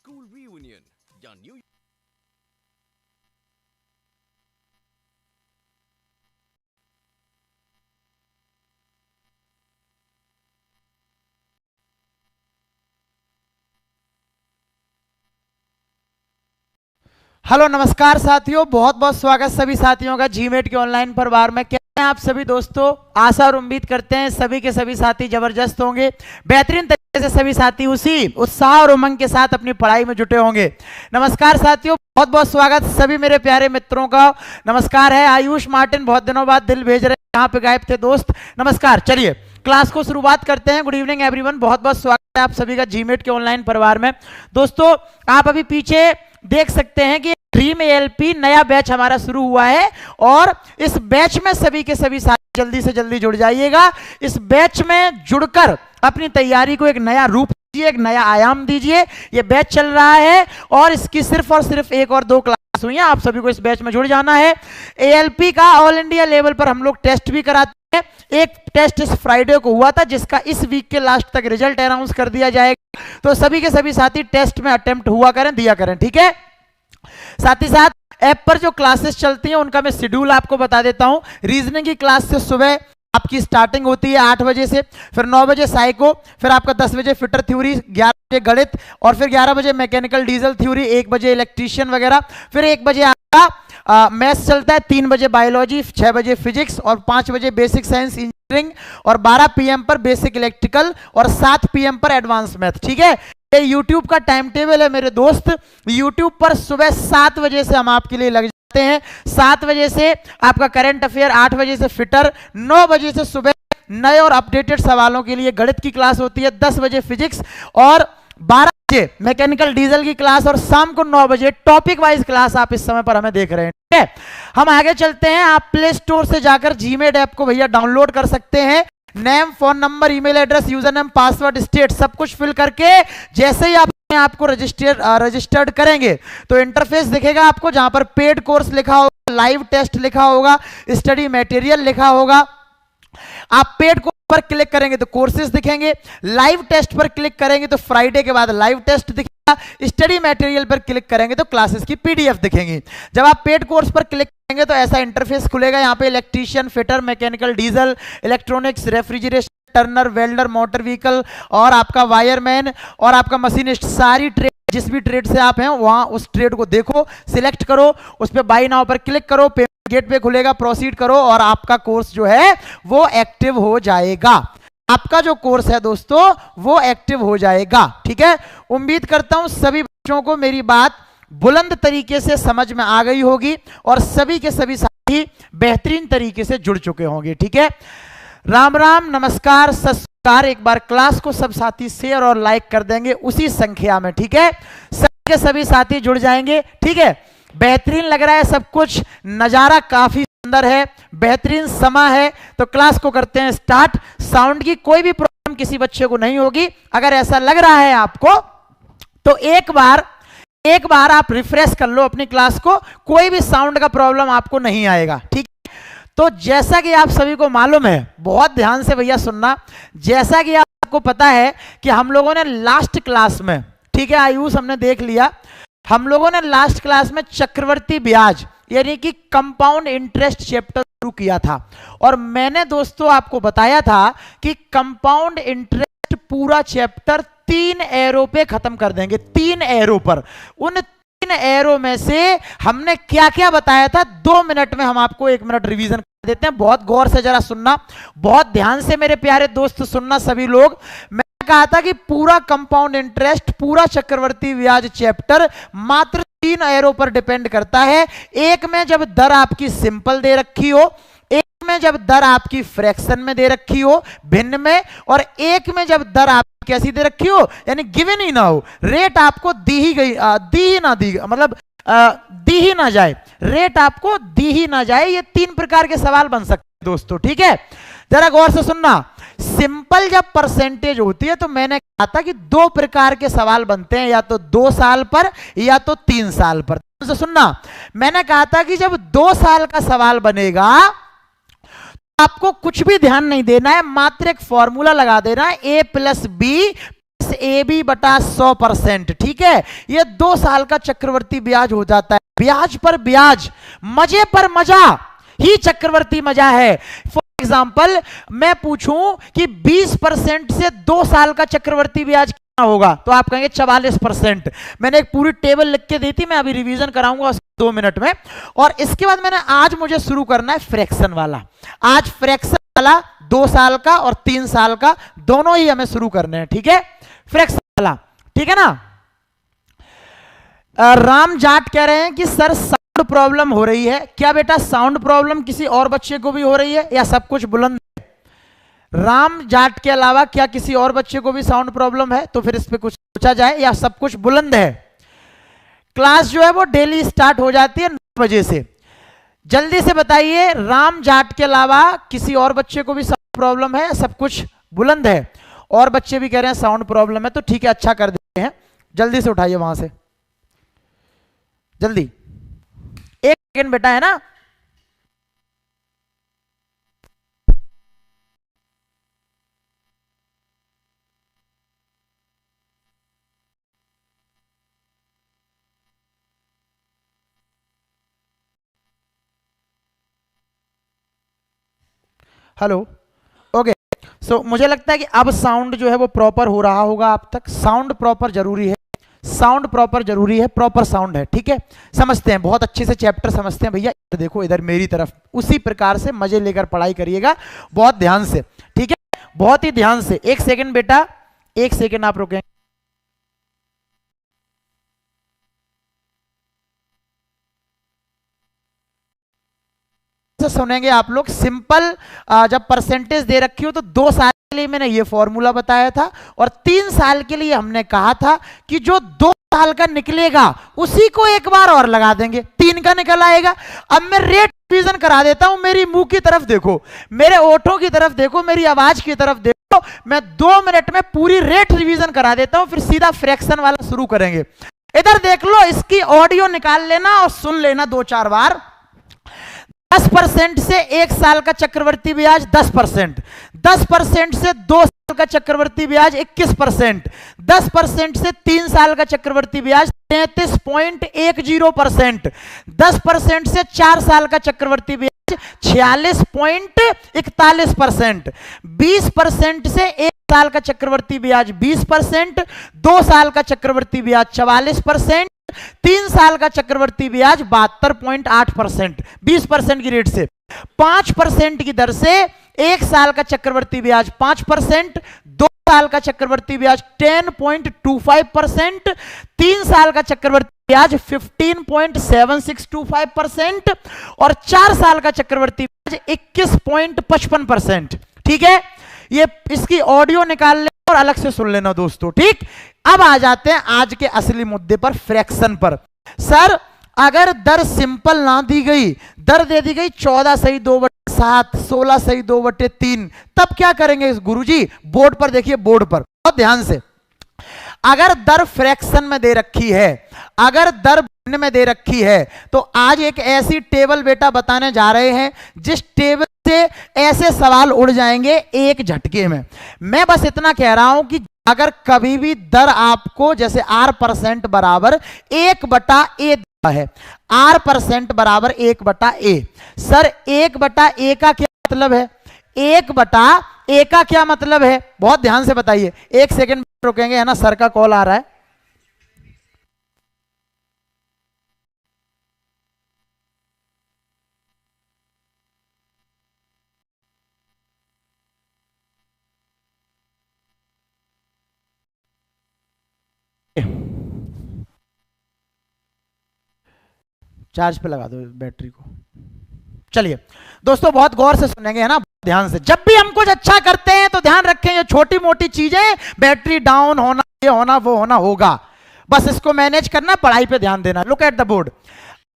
school reunion या new hello नमस्कार साथियों, बहुत बहुत स्वागत सभी साथियों का जीमेट के ऑनलाइन परिवार में। कैसे हैं आप सभी दोस्तों? आशा और उम्मीद करते हैं सभी के सभी साथी जबरदस्त होंगे, बेहतरीन तरीके से सभी साथी उसी उत्साह और उमंग के साथ अपनी पढ़ाई में जुटे होंगे। नमस्कार साथियों, बहुत बहुत स्वागत सभी मेरे प्यारे मित्रों का। नमस्कार है आयुष मार्टिन, बहुत दिनों बाद दिल भेज रहे हैं, यहाँ पे गायब थे दोस्त। नमस्कार, चलिए क्लास को शुरुआत करते हैं। गुड इवनिंग एवरीवन, बहुत बहुत स्वागत है आप सभी का जीमेट के ऑनलाइन परिवार में। दोस्तों आप अभी पीछे देख सकते हैं कि ड्रीम एएलपी नया बैच हमारा शुरू हुआ है और इस बैच में सभी के सभी साथी जल्दी से जल्दी जुड़ जाइएगा। इस बैच में जुड़कर अपनी तैयारी को एक नया रूप दीजिए, एक नया आयाम दीजिए। ये बैच चल रहा है और इसकी सिर्फ और सिर्फ 1 और 2 क्लास हुई हैं। आप सभी को इस बैच में जुड़ जाना है। एएलपी का ऑल इंडिया लेवल पर हम लोग टेस्ट भी कराते हैं। एक टेस्ट इस फ्राइडे को हुआ था जिसका इस वीक के लास्ट तक रिजल्ट अनाउंस कर दिया जाएगा। तो सभी के सभी साथी टेस्ट में अटेम्प्ट हुआ करें, दिया करें, ठीक है। साथ ही साथ ऐप पर जो क्लासेस चलती हैं उनका मैं शेड्यूल आपको बता देता हूं। रीजनिंग की क्लास से सुबह आपकी स्टार्टिंग होती है 8 बजे से, फिर 9 बजे साइको, फिर आपका 10 बजे फिटर थ्योरी, 11 बजे गणित और फिर 11 बजे मैकेनिकल डीजल थ्योरी, 1 बजे इलेक्ट्रीशियन वगैरह, फिर 1 बजे आपका मैथ्स चलता है, 3 बजे बायोलॉजी, 6 बजे फिजिक्स और 5 बजे बेसिक साइंस इंजीनियरिंग और 12 पीएम पर बेसिक इलेक्ट्रिकल और 7 पीएम पर एडवांस मैथ, ठीक है। YouTube का टाइम टेबल है मेरे दोस्त। YouTube पर सुबह 7 बजे से हम आपके लिए लग जाते हैं। 7 बजे से आपका करंट अफेयर, 8 बजे से फिटर, 9 बजे से सुबह नए और अपडेटेड सवालों के लिए गणित की क्लास होती है, 10 बजे फिजिक्स और 12 बजे मैकेनिकल डीजल की क्लास और शाम को 9 बजे टॉपिक वाइज क्लास आप इस समय पर हमें देख रहे हैं, ठीक है। हम आगे चलते हैं। आप प्ले स्टोर से जाकर जीमेट ऐप को भैया डाउनलोड कर सकते हैं। Name, phone number, email address, user name, password, state सब कुछ फिल करके जैसे ही आपको रजिस्टर्ड करेंगे तो इंटरफेस दिखेगा आपको, जहां पर पेड कोर्स लिखा होगा, लाइव टेस्ट लिखा होगा, स्टडी मटेरियल लिखा होगा। आप पेड कोर्स पर क्लिक करेंगे तो कोर्सेज दिखेंगे, लाइव टेस्ट पर क्लिक करेंगे तो फ्राइडे के बाद लाइव टेस्ट दिखेगा, स्टडी मटेरियल पर क्लिक करेंगे तो क्लासेस की पीडीएफ दिखेंगी। जब आप पेड कोर्स पर क्लिक करेंगे तो ऐसा इंटरफेस खुलेगा। यहाँ पे electrician, fitter, mechanical diesel, electronics, refrigeration, Turner, welder, motor vehicle और आपका वायरमैन और आपका मशीनिस्ट, सारी ट्रेड, जिस भी ट्रेड से आप हैं वहां उस ट्रेड को देखो, सिलेक्ट करो, उस पर बाई नाउ पर क्लिक करो, पेमेंट गेट पे खुलेगा, प्रोसीड करो और आपका कोर्स जो है वो एक्टिव हो जाएगा। आपका जो कोर्स है दोस्तों वो एक्टिव हो जाएगा, ठीक है। उम्मीद करता हूं सभी बच्चों को मेरी बात बुलंद तरीके से समझ में आ गई होगी और सभी के सभी साथी बेहतरीन तरीके से जुड़ चुके होंगे, ठीक है। राम राम, नमस्कार, सत्कार। एक बार क्लास को सब साथी शेयर और लाइक कर देंगे उसी संख्या में, ठीक है। सभी के सभी साथी जुड़ जाएंगे, ठीक है। बेहतरीन लग रहा है सब कुछ, नजारा काफी सुंदर है, बेहतरीन समय है। तो क्लास को करते हैं स्टार्ट। साउंड की कोई भी प्रॉब्लम किसी बच्चे को नहीं होगी। अगर ऐसा लग रहा है आपको तो एक बार आप रिफ्रेश कर लो अपनी क्लास को, कोई भी साउंड का प्रॉब्लम आपको नहीं आएगा, ठीक। तो जैसा कि आप सभी को मालूम है, बहुत ध्यान से भैया सुनना, जैसा कि आपको पता है कि हम लोगों ने लास्ट क्लास में, ठीक है आयुष, हमने देख लिया, हम लोगों ने लास्ट क्लास में चक्रवर्ती ब्याज यानी कि कंपाउंड इंटरेस्ट चैप्टर शुरू किया था और मैंने दोस्तों आपको बताया था कि कंपाउंड इंटरेस्ट पूरा चैप्टर 3 एरो पे खत्म कर देंगे, 3 एरो पर। उन 3 एरो में से हमने क्या क्या बताया था 2 मिनट में हम आपको 1 मिनट रिवीजन कर देते हैं। बहुत गौर से जरा सुनना, बहुत ध्यान से मेरे प्यारे दोस्त सुनना सभी लोग। मैंने कहा था कि पूरा कंपाउंड इंटरेस्ट, पूरा चक्रवर्ती ब्याज चैप्टर मात्र 3 एरो पर डिपेंड करता है। एक में जब दर आपकी सिंपल दे रखी हो, एक में जब दर आपकी फ्रैक्शन में दे रखी हो भिन्न में, और एक में जब दर आपकी कैसी दे रखी हो यानी गिवन ही ना हो, रेट आपको दी ही ना जाए, रेट आपको दी ही ना जाए। ये 3 प्रकार के सवाल बन सकते हैं दोस्तों, ठीक है। जरा गौर से सुनना। सिंपल जब परसेंटेज होती है तो मैंने कहा था कि 2 प्रकार के सवाल बनते हैं, या तो 2 साल पर या तो 3 साल पर। तो सुनना, मैंने कहा था कि जब 2 साल का सवाल बनेगा आपको कुछ भी ध्यान नहीं देना है, मात्र एक फॉर्मूला लगा देना है, a + b ए बी बटा 100%, ठीक है। ये 2 साल का चक्रवर्ती ब्याज हो जाता है। ब्याज पर ब्याज, मजे पर मजा ही चक्रवर्ती मजा है। फॉर एग्जाम्पल मैं पूछूं कि 20% से 2 साल का चक्रवर्ती ब्याज कितना होगा, तो आप कहेंगे 44%। मैंने एक पूरी टेबल लिख के दी थी, मैं अभी रिवीजन कराऊंगा 2 मिनट में। और इसके बाद आज मुझे शुरू करना है फ्रैक्शन वाला। आज फ्रैक्शन वाला 2 साल का और 3 साल का दोनों ही हमें शुरू करने हैं, ठीक है। फ्रैक्शन वाला, ठीक है ना। राम जाट कह रहे हैं कि सर साउंड प्रॉब्लम हो रही है। क्या बेटा साउंड प्रॉब्लम किसी और बच्चे को भी हो रही है या सब कुछ बुलंद है? राम जाट के अलावा क्या किसी और बच्चे को भी साउंड प्रॉब्लम है? तो फिर इस पे कुछ सोचा जाए, या सब कुछ बुलंद है? क्लास जो है वो डेली स्टार्ट हो जाती है 9 बजे से। जल्दी से बताइए, राम जाट के अलावा किसी और बच्चे को भी साउंड प्रॉब्लम है या सब कुछ बुलंद है? और बच्चे भी कह रहे हैं साउंड प्रॉब्लम है, तो ठीक है, अच्छा कर देते हैं। जल्दी से उठाइए वहां से, जल्दी। 1 सेकेंड बेटा, है ना। Hello, okay. सो मुझे लगता है कि अब साउंड जो है वो प्रॉपर हो रहा होगा आप तक। साउंड प्रॉपर जरूरी है, साउंड प्रॉपर जरूरी है, प्रॉपर साउंड है, ठीक है। समझते हैं, बहुत अच्छे से चैप्टर समझते हैं भैया। देखो इधर मेरी तरफ, उसी प्रकार से मजे लेकर पढ़ाई करिएगा, बहुत ध्यान से, ठीक है, बहुत ही ध्यान से। 1 सेकेंड बेटा, 1 सेकेंड आप रुकें। सुनेंगे आप लोग। सिंपल जब परसेंटेज दे रखी हो तो 2 साल के लिए मैंने ये फॉर्मूला बताया था, और 3 साल के लिए हमने कहा था कि जो 2 साल का निकलेगा उसी को एक बार और लगा देंगे, 3 का निकल आएगा। अब मैं रेट रिवीजन करा देता हूं। मेरी मुंह की तरफ देखो, मेरे ओठों की तरफ देखो, मेरी आवाज की तरफ देखो। मैं 2 मिनट में पूरी रेट रिवीजन करा देता हूं, फिर सीधा फ्रैक्शन वाला शुरू करेंगे। इधर देख लो, इसकी ऑडियो निकाल लेना और सुन लेना 2-4 बार। 10% से 1 साल का चक्रवर्ती ब्याज 10%, 10% से 2 साल का चक्रवर्ती ब्याज 21%, 10% से 3 साल का चक्रवर्ती ब्याज 33.10%, 10% से 4 साल का चक्रवर्ती ब्याज 46.41%, 20% से 1 साल का चक्रवर्ती ब्याज 20%, 2 साल का चक्रवर्ती ब्याज 44%, 3 साल का चक्रवर्ती ब्याज 72.8%, 20% की रेट से। 5% की दर से 1 साल का चक्रवर्ती ब्याज 5%, 2 साल का चक्रवर्ती ब्याज 10.25%, 3 साल का चक्रवर्ती ब्याज 15.7625% और 4 साल का चक्रवर्ती ब्याज 21.55%, ठीक है। ये इसकी ऑडियो निकाल ले और अलग से सुन लेना दोस्तों, ठीक। अब आ जाते हैं आज के असली मुद्दे पर, फ्रैक्शन पर। सर अगर दर सिंपल ना दी गई, दर दे दी गई 14 सही 2/7, 16 सही 2/3, तब क्या करेंगे गुरुजी? बोर्ड पर देखिए, बोर्ड पर बहुत ध्यान से। अगर दर फ्रैक्शन में दे रखी है, अगर दर भिन्न में दे रखी है, तो आज एक ऐसी टेबल बेटा बताने जा रहे हैं जिस टेबल से ऐसे सवाल उड़ जाएंगे एक झटके में। मैं बस इतना कह रहा हूं कि अगर कभी भी दर आपको जैसे R% बराबर 1/A है, R% बराबर 1/A। सर 1/A का क्या मतलब है? 1/A का क्या मतलब है? बहुत ध्यान से बताइए। 1 सेकेंड रुकेंगे, है ना, सर का कॉल आ रहा है। चार्ज पे लगा दो बैटरी को। चलिए दोस्तों, बहुत गौर से सुनेंगे, है ना, ध्यान से। जब भी हम कुछ अच्छा करते हैं तो ध्यान रखें, ये छोटी मोटी चीजें, बैटरी डाउन होना, ये होना, वो होना होगा, बस इसको मैनेज करना, पढ़ाई पे ध्यान देना। Look at the board.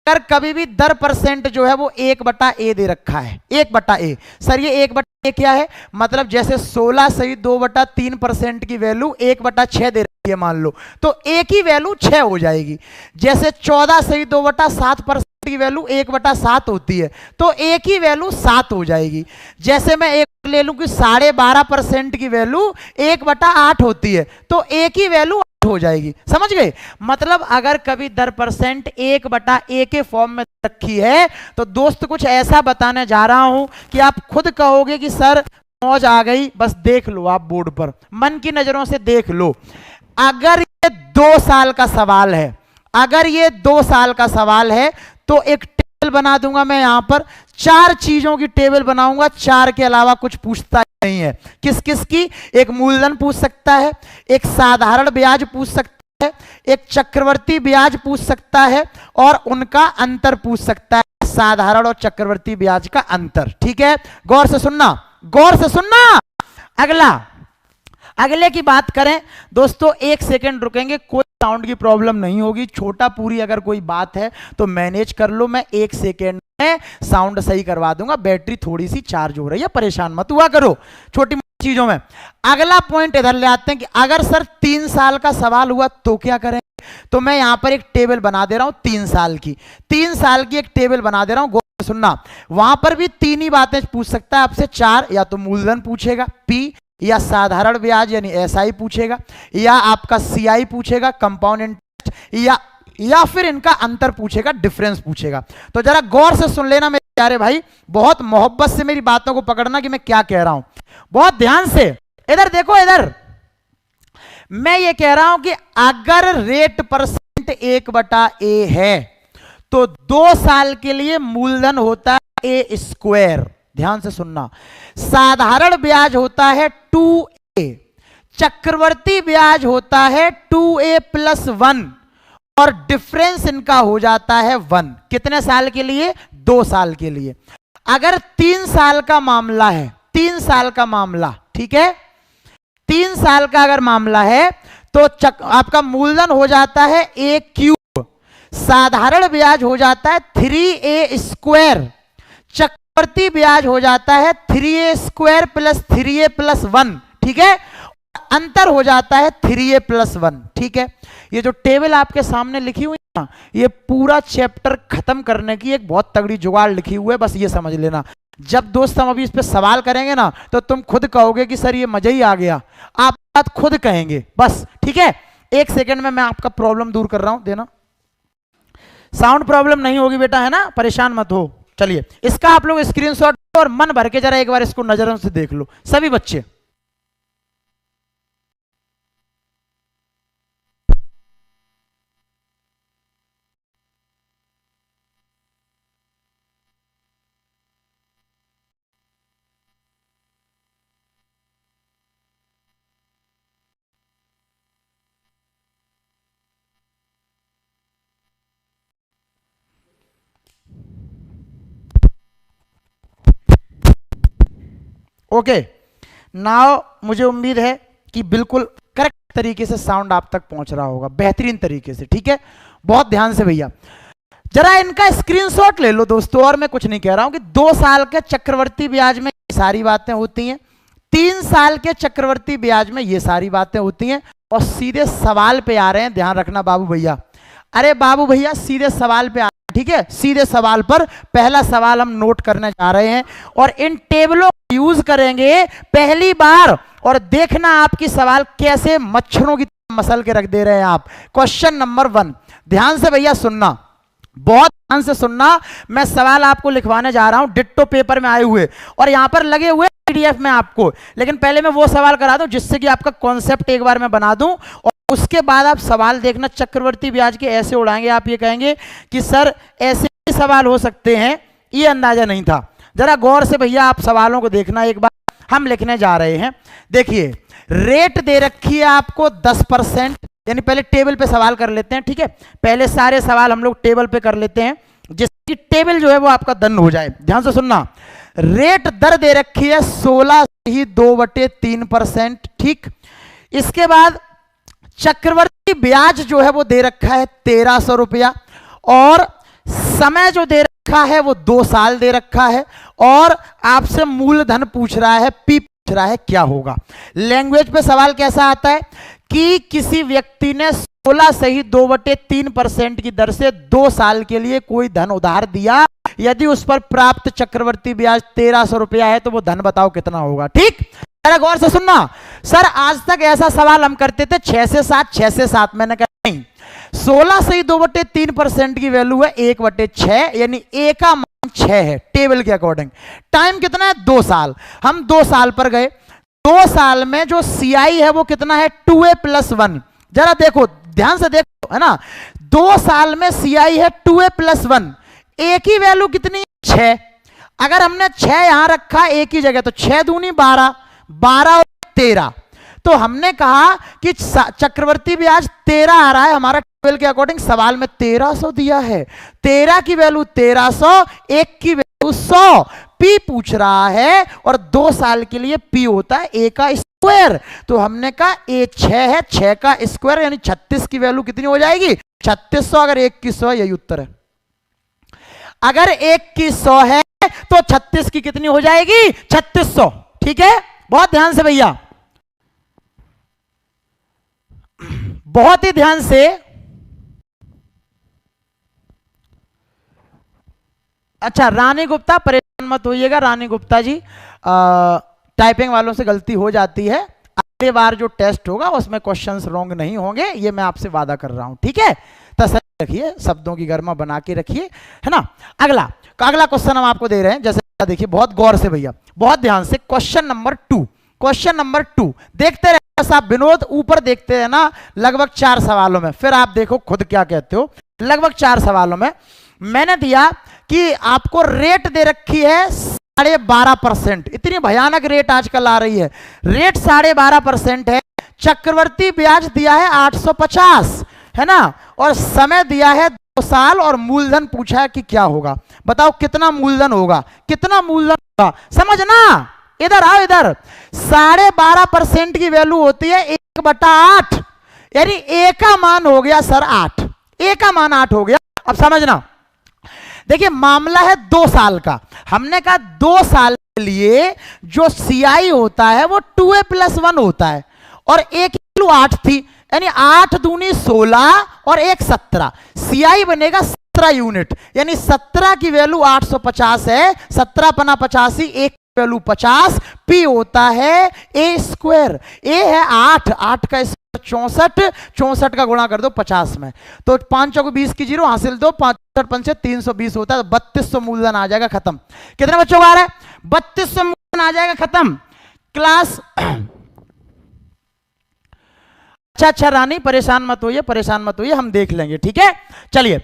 अगर कभी भी दर परसेंट जो है वो 1/A दे रखा है, 1/A। सर ये 1/A क्या है? मतलब जैसे 16 सही 2/3% की वैल्यू 1/6 दे रखी है मान लो, तो A की वैल्यू 6 हो जाएगी। जैसे 14 सही 2/7% की वैल्यू 1/7 होती है, तो A की वैल्यू 7 हो जाएगी। जैसे मैं ले लूं कि 12.5% की वैल्यू 1/8 होती है, तो एक ही वैल्यू 8 हो जाएगी। समझ गए? मतलब अगर कभी दर परसेंट 1/a के फॉर्म में रखी है तो दोस्त कुछ ऐसा बताने जा रहा हूं कि आप खुद कहोगे कि सर मौज आ गई। बस देख लो, आप बोर्ड पर मन की नजरों से देख लो। अगर ये 2 साल का सवाल है, अगर ये 2 साल का सवाल है तो एक टेबल बना दूंगा मैं यहां पर, 4 चीजों की टेबल बनाऊंगा, 4 के अलावा कुछ पूछता नहीं है। किस किस की? एक मूलधन पूछ सकता है, एक साधारण ब्याज पूछ सकता है, एक चक्रवर्ती ब्याज पूछ सकता है और उनका अंतर पूछ सकता है, साधारण और चक्रवर्ती ब्याज का अंतर। ठीक है, गौर से सुनना, गौर से सुनना। अगले की बात करें दोस्तों, 1 सेकंड रुकेंगे, कोई साउंड की प्रॉब्लम नहीं होगी। छोटा पूरी अगर कोई बात है तो मैनेज कर लो, मैं 1 सेकंड में साउंड सही करवा दूंगा। बैटरी थोड़ी सी चार्ज हो रही है, परेशान मत हुआ करो छोटी चीजों में। अगला पॉइंट इधर ले आते हैं कि अगर सर 3 साल का सवाल हुआ तो क्या करें? तो मैं यहां पर एक टेबल बना दे रहा हूं 3 साल की, 3 साल की एक टेबल बना दे रहा हूं, गौर से सुनना। वहां पर भी 3 ही बातें पूछ सकता है आपसे, 4, या तो मूलधन पूछेगा पी, या साधारण ब्याज यानी एसआई पूछेगा, या आपका सीआई पूछेगा कंपाउंड इंटरेस्ट, या फिर इनका अंतर पूछेगा, डिफरेंस पूछेगा। तो जरा गौर से सुन लेना मेरे प्यारे भाई, बहुत मोहब्बत से मेरी बातों को पकड़ना कि मैं क्या कह रहा हूं, बहुत ध्यान से। इधर देखो, इधर मैं ये कह रहा हूं कि अगर रेट परसेंट 1/a है तो 2 साल के लिए मूलधन होता है a²। ध्यान से सुनना। साधारण ब्याज होता है 2a, चक्रवर्ती ब्याज होता है 2a+1 और डिफरेंस इनका हो जाता है 1। कितने साल के लिए? 2 साल के लिए। अगर 3 साल का मामला है, 3 साल का मामला, ठीक है, 3 साल का अगर मामला है तो आपका मूलधन हो जाता है a³, साधारण ब्याज हो जाता है 3a², चक्रवर्ती ब्याज हो जाता है 3a² + 3a+1। ठीक है, अंतर हो जाता है 3a+1। ठीक है, ये जो टेबल आपके सामने लिखी हुई है ना, ये पूरा चैप्टर खत्म करने की एक बहुत तगड़ी जुगाड़ लिखी हुई है, बस ये समझ लेना। जब दोस्त हम अभी इस पे सवाल करेंगे ना तो तुम खुद कहोगे कि सर ये मजा ही आ गया, आप बात खुद कहेंगे बस। ठीक है, 1 सेकंड में मैं आपका प्रॉब्लम दूर कर रहा हूं, देना। साउंड प्रॉब्लम नहीं होगी बेटा, है ना, परेशान मत हो। चलिए, इसका आप लोग स्क्रीनशॉट और मन भर के जरा एक बार इसको नजरों से देख लो सभी बच्चे। ओके, नाउ मुझे उम्मीद है कि बिल्कुल करेक्ट तरीके से साउंड आप तक पहुंच रहा होगा, बेहतरीन तरीके से। ठीक है, बहुत ध्यान से भैया, जरा इनका स्क्रीनशॉट ले लो दोस्तों। और मैं कुछ नहीं कह रहा हूं कि 2 साल के चक्रवर्ती ब्याज में ये सारी बातें होती हैं, 3 साल के चक्रवर्ती ब्याज में ये सारी बातें होती हैं, और सीधे सवाल पे आ रहे हैं। ध्यान रखना बाबू भैया, अरे बाबू भैया सीधे सवाल पे आ रहे हैं। ठीक है, सीधे सवाल पर पहला सवाल हम नोट करने जा रहे हैं और इन टेबलों को यूज करेंगे पहली बार, और देखना आपकी सवाल कैसे मच्छरों की तरह मसल के रख दे रहे हैं आप। क्वेश्चन नंबर 1, ध्यान से भैया सुनना, बहुत ध्यान से सुनना। मैं सवाल आपको लिखवाने जा रहा हूं डिट्टो पेपर में आए हुए, और यहां पर लगे हुए पीडीएफ में आपको, लेकिन पहले मैं वो सवाल करा दूं जिससे कि आपका कॉन्सेप्ट एक बार मैं बना दूं, और उसके बाद आप सवाल देखना। चक्रवर्ती ब्याज के ऐसे उड़ाएंगे, आप ये कहेंगे कि सर ऐसे भी सवाल हो सकते हैं, ये अंदाजा नहीं था। जरा गौर से भैया आप सवालों को देखना एक बार, हम लिखने जा रहे हैं। देखिए, रेट दे रखी है आपको 10%, यानी पहले टेबल पे सवाल कर लेते हैं। ठीक है, पहले सारे सवाल हम लोग टेबल पे कर लेते हैं, जिसकी टेबल जो है वो आपका दंड हो जाए। ध्यान से सुनना, रेट दर दे रखी है 16.2/3%। ठीक, इसके बाद चक्रवर्ती ब्याज जो है वो दे रखा है 1300 रुपया, और समय जो दे रखा है वो 2 साल दे रखा है, और आपसे मूलधन पूछ रहा है, पी पूछ रहा है, क्या होगा। लैंग्वेज पे सवाल कैसा आता है कि किसी व्यक्ति ने 16 सही 2/3% की दर से 2 साल के लिए कोई धन उधार दिया, यदि उस पर प्राप्त चक्रवर्ती ब्याज 1300 रुपया है तो वो धन बताओ कितना होगा। ठीक, जरा गौर से सुनना। सर आज तक ऐसा सवाल हम करते थे 6 से 7, 6 से 7, मैंने कहा नहीं, 16 से ही 2/3% की वैल्यू है 1/6, यानी ए का मान 6 है टेबल के अकॉर्डिंग। टाइम कितना है 2 साल, हम 2 साल पर गए। 2 साल में जो सीआई है वो कितना है 2a + 1। जरा देखो ध्यान से देखो, है ना, 2 साल में सीआई है 2a + 1, ए की वैल्यू कितनी है 6। अगर हमने 6 यहां रखा एक ही जगह तो 6 दूनी 12, 12 और 13, तो हमने कहा कि चक्रवर्ती ब्याज 13 आ रहा है हमारा टेबल के अकॉर्डिंग। सवाल में 1300 दिया है, 13 की वैल्यू 1300, 1 की वैल्यू 100, पी पूछ रहा है और 2 साल के लिए पी होता है ए का स्क्वायर। तो हमने कहा ए 6 है, 6 का स्क्वायर यानी 36 की वैल्यू कितनी हो जाएगी 3600। अगर 1 की 100, यही उत्तर है। अगर 1 की 100 है तो 36 की कितनी हो जाएगी 3600। ठीक है, बहुत ध्यान से भैया, बहुत ही ध्यान से। अच्छा रानी गुप्ता परेशान मत होइएगा, रानी गुप्ता जी टाइपिंग वालों से गलती हो जाती है। अगली बार जो टेस्ट होगा उसमें क्वेश्चंस रॉन्ग नहीं होंगे, ये मैं आपसे वादा कर रहा हूं। ठीक है, तसल्ली रखिए, शब्दों की गर्मा बना के रखिए, है ना। अगला क्वेश्चन हम आपको दे रहे हैं, जैसे देखिए बहुत गौर से भैया, बहुत ध्यान से। क्वेश्चन नंबर 2 देखते रहना साहब, विनोद ऊपर देखते रहना। लगभग 4 सवालों में, फिर आप देखो खुद क्या कहते हो। लगभग 4 सवालों में मैंने दिया कि आपको रेट दे रखी है 12.5%। इतनी भयानक रेट आजकल आ रही है, रेट 12.5% है। चक्रवर्ती ब्याज दिया है 850, है ना, और समय दिया है 2 साल, और मूलधन पूछा है कि क्या होगा। बताओ कितना मूलधन होगा, कितना मूलधन होगा, समझना। इधर आओ, इधर 12.5% की वैल्यू होती है 1/8, यानी ए का मान हो गया सर 8, ए का मान 8 हो गया। अब समझना, देखिए मामला है 2 साल का। हमने कहा 2 साल के लिए जो सीआई होता है वो 2a + 1 होता है, और ए की वैल्यू 8 थी, यानी 8 दूनी 16 और 1 17, सीआई बनेगा 17 यूनिट, यानी 17 की वैल्यू 850 है, 17 × 85, 1 वैल्यू 50, पी होता है ए स्क्वायर। ए है 8, 8 का स्क्वायर 64, 64 का गुणा कर दो 50 में, तो 5 चौको 20 की 0 हासिल दो, 5 5 320 होता है, तो 3200 मूलधन आ जाएगा, खत्म। कितने बच्चों का आ रहा है 3200 मूलधन आ जाएगा, खत्म क्लास। अच्छा रानी परेशान मत होइए, हम देख लेंगे। ठीक है, चलिए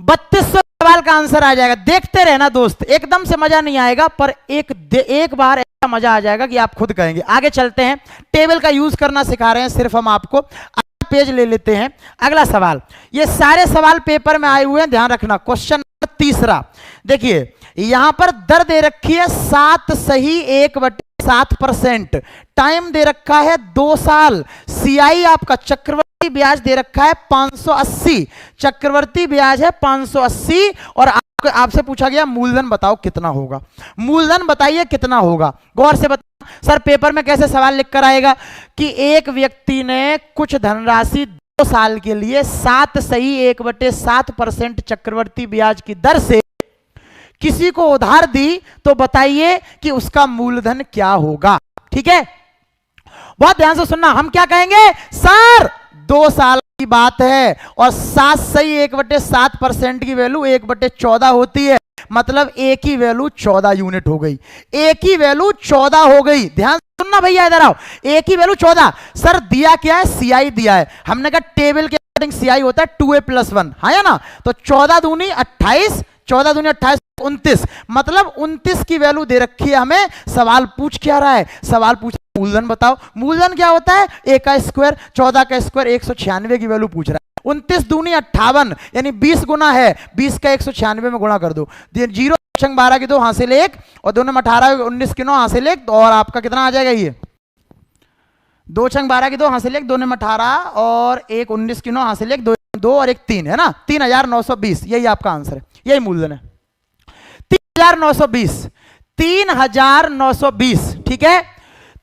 3200 सवाल का आंसर आ जाएगा। देखते रहना दोस्त, एकदम से मजा नहीं आएगा, पर एक बार ऐसा मजा आ जाएगा कि आप खुद कहेंगे। आगे चलते हैं, टेबल का यूज करना सिखा रहे हैं सिर्फ हम आपको। अगला पेज ले लेते हैं, अगला सवाल। ये सारे सवाल पेपर में आए हुए हैं, ध्यान रखना। क्वेश्चन नंबर 3, देखिए यहां पर दर दे रखी है 7 सही 1/7%, टाइम दे रखा है 2 साल, सीआई आपका चक्रवर्ती ब्याज दे रखा है 580, चक्रवर्ती ब्याज है 580, और आपसे पूछा गया मूलधन बताओ कितना होगा। मूलधन बताइए कितना होगा, गौर से बता। सर पेपर में कैसे सवाल लिख कर आएगा कि एक व्यक्ति ने कुछ धनराशि 2 साल के लिए 7 सही 1/7% चक्रवर्ती ब्याज की दर से किसी को उधार दी, तो बताइए कि उसका मूलधन क्या होगा। ठीक है, बहुत ध्यान से सुनना। हम क्या कहेंगे, सर 2 साल की बात है और 7 सही 1/7% की वैल्यू 1/14 होती है, मतलब ए की वैल्यू 14 यूनिट हो गई, ए की वैल्यू 14 हो गई। ध्यान सुनना भैया, इधर आओ, ए की वैल्यू 14। सर दिया क्या है, सीआई दिया है, हमने कहा टेबल के अकॉर्डिंग सीआई होता है 2a + 1, हाँ या ना, तो 14 दूनी 28, 14 दूनी 28, 29, मतलब 29 की वैल्यू दे रखी है हमें। सवाल पूछ क्या रहा है, सवाल पूछ मूलधन बताओ। मूलधन क्या होता है, ए का स्क्वायर, 14 का स्क्वायर 196 की वैल्यू पूछ रहा है। 29 दूनी 58, यानी 20 गुना है, 20 का 196 में गुणा कर दो, 0 छंग 12 की 2 हासिल 1, और दोनों में 18 19 की 9 हासिल 1, और आपका कितना आ जाएगा, ये 2 छंग 12 की 2 हासिल 1, दोनों में 18 और 1 19 की 9 हासिल 1, 2 और 1 3, है ना, 3920, यही आपका आंसर है, यही मूलधन है 3920, 3920। ठीक है,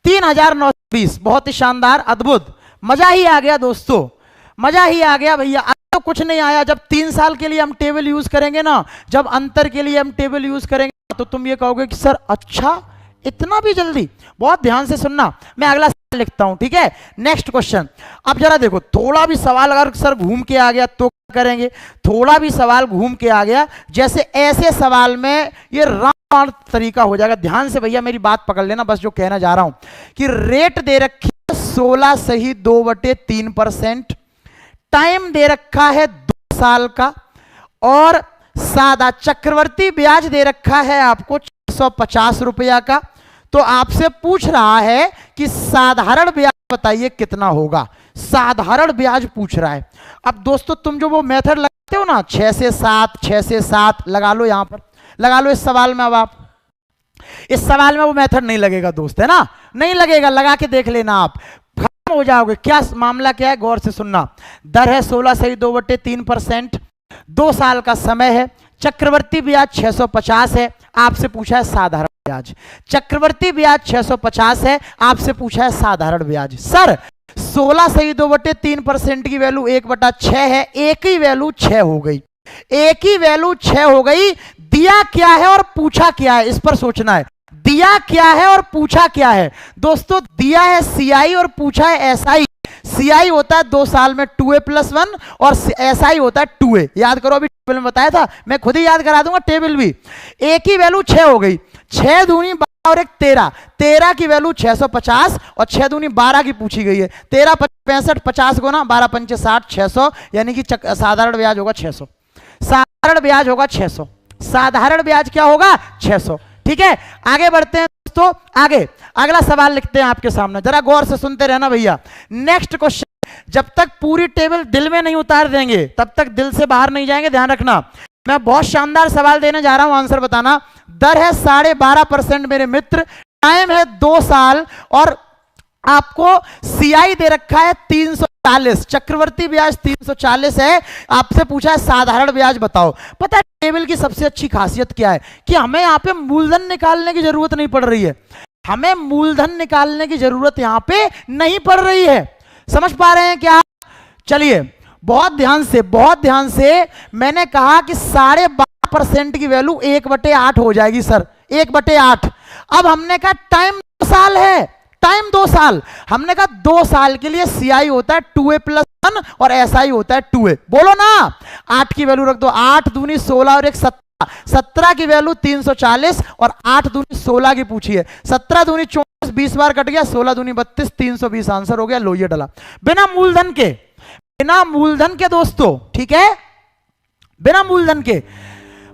3920, बहुत ही शानदार, अद्भुत, मजा ही आ गया दोस्तों, मजा ही आ गया भैया। मतलब कुछ नहीं आया। जब 3 साल के लिए हम टेबल यूज करेंगे ना, जब अंतर के लिए हम टेबल यूज करेंगे तो तुम ये कहोगे कि सर अच्छा इतना भी जल्दी। बहुत ध्यान से सुनना, मैं अगला सवाल लिखता हूं, ठीक है। Next question. अब जरा देखो, थोड़ा भी सवाल अगर सर घूम के आ गया तो क्या करेंगे? थोड़ा भी सवाल घूम के आ गया, जैसे ऐसे सवाल में ये राउंड तरीका हो जाएगा। ध्यान से भैया मेरी बात पकड़ लेना, बस जो कहना जा रहा हूं कि रेट दे रखी है 16 सही 2/3%, टाइम दे रखा है 2 साल का, और सादा चक्रवर्ती ब्याज दे रखा है आपको 650 रुपया का। तो आपसे पूछ रहा है कि साधारण ब्याज बताइए कितना होगा। साधारण ब्याज पूछ रहा है। अब दोस्तों तुम जो वो मेथड लगाते हो ना, 6 से 7, 6 से 7 लगा लो, यहां पर लगा लो इस सवाल में। अब आप इस सवाल में वो मेथड नहीं लगेगा दोस्त, है ना, नहीं लगेगा, लगा के देख लेना, आप खत्म हो जाओगे। क्या मामला क्या है, गौर से सुनना। दर है 16 सही 2/3%, 2 साल का समय है, चक्रवर्ती ब्याज 650 है, आपसे पूछा है साधारण ब्याज। चक्रवर्ती ब्याज 650 है, आपसे पूछा है साधारण ब्याज। सर 16 सही 2/3% की वैल्यू 1/6 है, एक ही वैल्यू 6 हो गई, एक ही वैल्यू 6 हो गई। दिया क्या है और पूछा क्या है, इस पर सोचना है। दिया क्या है और पूछा क्या है दोस्तों? दिया है सीआई और पूछा है एसआई। सीआई होता है 2 साल में 2a+1 और एसआई होता है 2a। याद करो, अभी टेबल में बताया था, मैं खुद ही याद करा दूंगा टेबल भी। एक ही वैल्यू 6 हो गई, 6 दूनी 12 और 1 13, 13 की वैल्यू 650 और 6 दूनी 12 की पूछी गई है। 13 65 50 को ना 12 पंचे 60, 600, यानी कि साधारण ब्याज होगा 600। साधारण ब्याज होगा 600। साधारण ब्याज क्या होगा? 600। ठीक है, आगे बढ़ते हैं दोस्तों। आगे अगला सवाल लिखते हैं आपके सामने, जरा गौर से सुनते रहना भैया। नेक्स्ट क्वेश्चन, जब तक पूरी टेबल दिल में नहीं उतार देंगे तब तक दिल से बाहर नहीं जाएंगे, ध्यान रखना। मैं बहुत शानदार सवाल देने जा रहा हूं, आंसर बताना। दर है 12.5% मेरे मित्र, टाइम है 2 साल, और आपको सीआई दे रखा है 340, चक्रवर्ती ब्याज 340 है, आपसे पूछा है साधारण ब्याज बताओ। पता है टेबल की सबसे अच्छी खासियत क्या है कि हमें यहां पे मूलधन निकालने की जरूरत नहीं पड़ रही है। हमें मूलधन निकालने की जरूरत यहां पे नहीं पड़ रही है। समझ पा रहे हैं क्या? चलिए बहुत ध्यान से मैंने कहा कि 12.5% की वैल्यू 1/8 हो जाएगी सर, 1/8। अब हमने कहा टाइम 2 साल है, टाइम 2 साल, हमने कहा 2 साल के लिए सीआई होता है 2a+1 और एसआई होता है 2a। बोलो ना, 8 की वैल्यू रख दो, 8 दूनी 16 और 1 17, 17 की वैल्यू 340 और 8 दूनी 16 की पूछी है। 17 दूनी 24, 20 बार कट गया, 16 दूनी 32, 320 आंसर हो गया। लो ये डला बिना मूलधन के, बिना मूलधन के दोस्तों, ठीक है, बिना मूलधन के।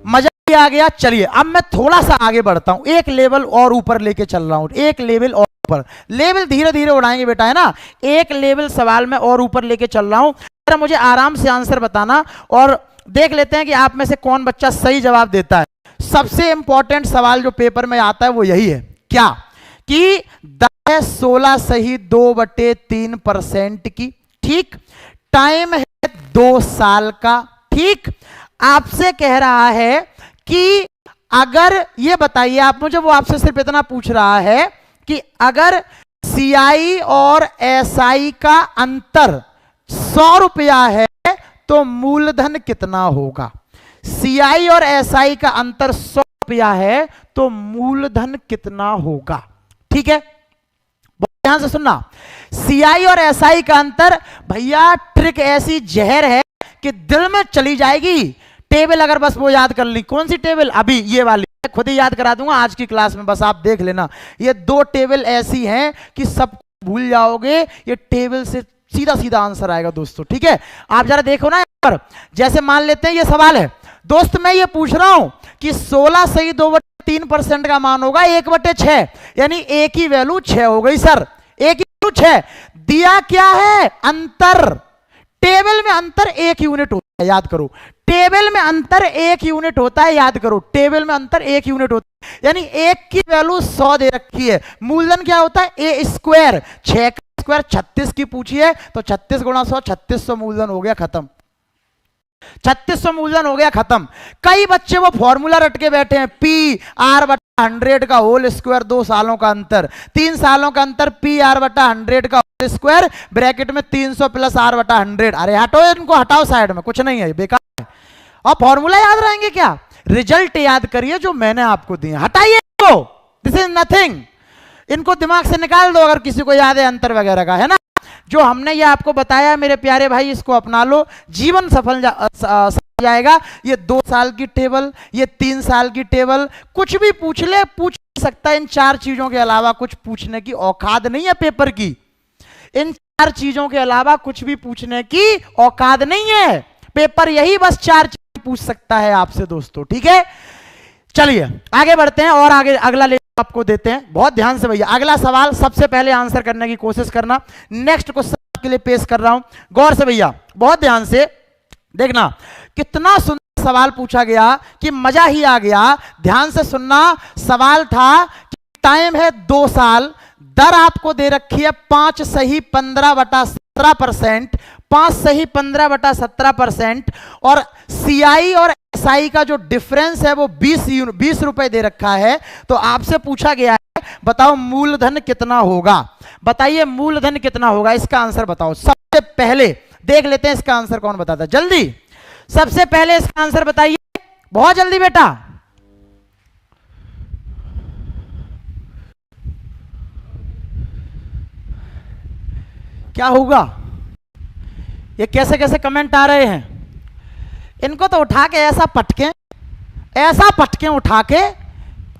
मजा आ गया। चलिए अब मैं थोड़ा सा आगे बढ़ता हूं, एक लेवल और ऊपर लेके चल रहा हूं, एक लेवल और ऊपर। लेवल धीरे धीरे उड़ाएंगे बेटा, है ना, एक लेवल सवाल में और ऊपर लेके चल रहा हूं। जरा मुझे आराम से आंसर बताना और देख लेते हैं कि आप में से कौन बच्चा सही जवाब देता है। सबसे इंपॉर्टेंट सवाल जो पेपर में आता है वो यही है, क्या कि 16 सही 2/3% की, ठीक, टाइम है 2 साल का, ठीक। आपसे कह रहा है कि अगर ये बताइए, आप मुझे, वो आपसे सिर्फ इतना पूछ रहा है कि अगर सीआई और एसआई का अंतर 100 रुपया है तो मूलधन कितना होगा। सीआई और एसआई का अंतर 100 रुपया है तो मूलधन कितना होगा, ठीक है। ध्यान से सुनना, सीआई और एसआई का अंतर, भैया ट्रिक ऐसी जहर है कि दिल में चली जाएगी। टेबल अगर बस वो याद कर ली, कौन सी टेबल, अभी ये वाली, मैं खुद ही याद करा दूंगा आज की क्लास में, बस आप देख लेना। ये 2 टेबल ऐसी हैं कि सब भूल जाओगे, ये टेबल से सीधा सीधा आंसर आएगा दोस्तों, ठीक है। आप जरा देखो ना यहाँ पर, जैसे मान लेते हैं ये सवाल है दोस्त, मैं ये पूछ रहा हूं कि 16 सही 2/3% का मान होगा 1/6, यानी एक ही वैल्यू 6 हो गई सर, एक ही वैल्यू 6। दिया क्या है? अंतर। टेबल में अंतर 1 यूनिट होता है, याद करो, टेबल में अंतर 1 यूनिट होता है, याद करो, टेबल में अंतर 1 यूनिट होता है, यानी 1 की वैल्यू 100 दे रखी है। मूलधन क्या होता है? a स्क्वायर, 6 का स्क्वायर 36 की पूछी है, तो 36 गुणा 100, 3600 मूलधन हो गया, खत्म। 3600 मूलधन हो गया, खत्म। कई बच्चे वो फॉर्मूला रट के बैठे हैं, PR/100 का होल स्क्वायर, 2 सालों का अंतर, 3 सालों का अंतर, PR/100 का स्क्वायर ब्रैकेट में 300 प्लस आर बटा 100। अरे हटो इनको, हटाओ साइड में, कुछ नहीं है, बेकार है। और फॉर्मूला याद रहेंगे क्या? रिजल्ट याद करिए जो मैंने आपको दिए, हटाइए इनको, दिस इज नथिंग। इनको दिमाग से निकाल दो अगर किसी को याद है अंतर वगैरह का, है ना। जो हमने ये आपको बताया मेरे प्यारे भाई, इसको अपना लो, जीवन सफल जाएगा। ये 2 साल की टेबल, ये 3 साल की टेबल, कुछ भी पूछ ले, पूछ सकता है। इन 4 चीजों के अलावा कुछ पूछने की औकात नहीं है पेपर की। इन 4 चीजों के अलावा कुछ भी पूछने की औकात नहीं है। पेपर यही बस 4 चीज पूछ सकता है आपसे दोस्तों, ठीक है। चलिए आगे बढ़ते हैं और आगे अगला ले आपको देते हैं। बहुत ध्यान से भैया, अगला सवाल सबसे पहले आंसर करने की कोशिश करना। नेक्स्ट क्वेश्चन के लिए पेश कर रहा हूं, गौर से भैया, बहुत ध्यान से देखना। कितना सुंदर सवाल पूछा गया कि मजा ही आ गया। ध्यान से सुनना। सवाल था कि टाइम है 2 साल, दर आपको दे रखी है 5 सही 15/17%, 5 सही 15/17%, और सीआई और एसआई का जो डिफरेंस है वो 20 रुपए दे रखा है। तो आपसे पूछा गया है, बताओ मूलधन कितना होगा। बताइए मूलधन कितना होगा, इसका आंसर बताओ। सबसे पहले देख लेते हैं इसका आंसर कौन बताता है, जल्दी सबसे पहले इसका आंसर बताइए, बहुत जल्दी बेटा। क्या होगा? ये कैसे कैसे कमेंट आ रहे हैं, इनको तो उठा के ऐसा पटके उठा के,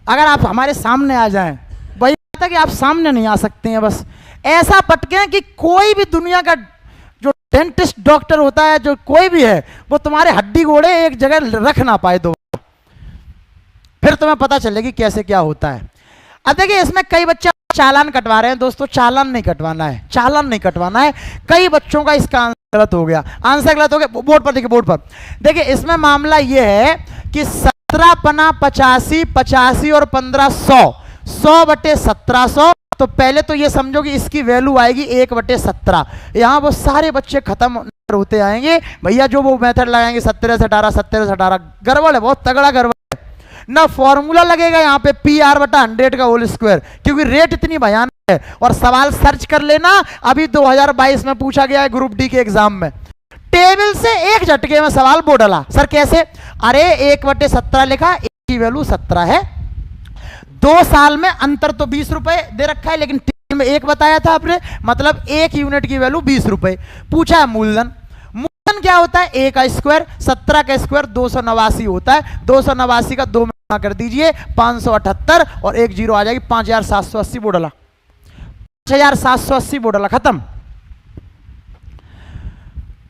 अगर आप हमारे सामने आ जाएं, वही बात है कि आप सामने नहीं आ सकते हैं, बस ऐसा पटके कि कोई भी दुनिया का जो डेंटिस्ट डॉक्टर होता है, जो कोई भी है, वो तुम्हारे हड्डी गोड़े एक जगह रख ना पाए दो, फिर तुम्हें पता चलेगी कैसे क्या होता है। अब देखिए इसमें कई बच्चे चालान कटवा रहे हैं दोस्तों, चालान नहीं कटवाना है, चालान नहीं कटवाना है। कई बच्चों का इसका आंसर गलत हो गया, आंसर गलत हो गया। बोर्ड पर देखिए, बोर्ड पर देखिए, इसमें मामला यह है कि 17 पना 85, 85 और 15 100, 100/1700। तो पहले तो ये समझो कि इसकी वैल्यू आएगी 1/17। यहां वो सारे बच्चे खत्म होते आएंगे भैया, जो वो मेथड लगाएंगे 17 से 18, 17 से 18, गड़बड़ है, बहुत तगड़ा गड़बड़ है ना। फॉर्मूला लगेगा यहाँ पे PR/100 का होल स्क्वायर, क्योंकि रेट इतनी भयानक है। और सवाल सर्च कर लेना, अभी 2022 में पूछा गया है ग्रुप डी के एग्जाम में, टेबल से एक झटके में सवाल बोल डाला। सर कैसे? अरे 1/17 लिखा, एक की वैल्यू 17 है, 2 साल में अंतर तो 20 रुपए दे रखा है, लेकिन टेबल में 1 बताया था आपने, मतलब 1 यूनिट की वैल्यू 20 रुपए। पूछा है मूलधन, मूलधन क्या होता है? 1 का स्क्वायर, 17 का स्क्वायर 289 होता है, 289 का 2 में कर दीजिए 578, और 1 0 आ जाएगी, 5780 बोडला, 5780 बोडला, खत्म।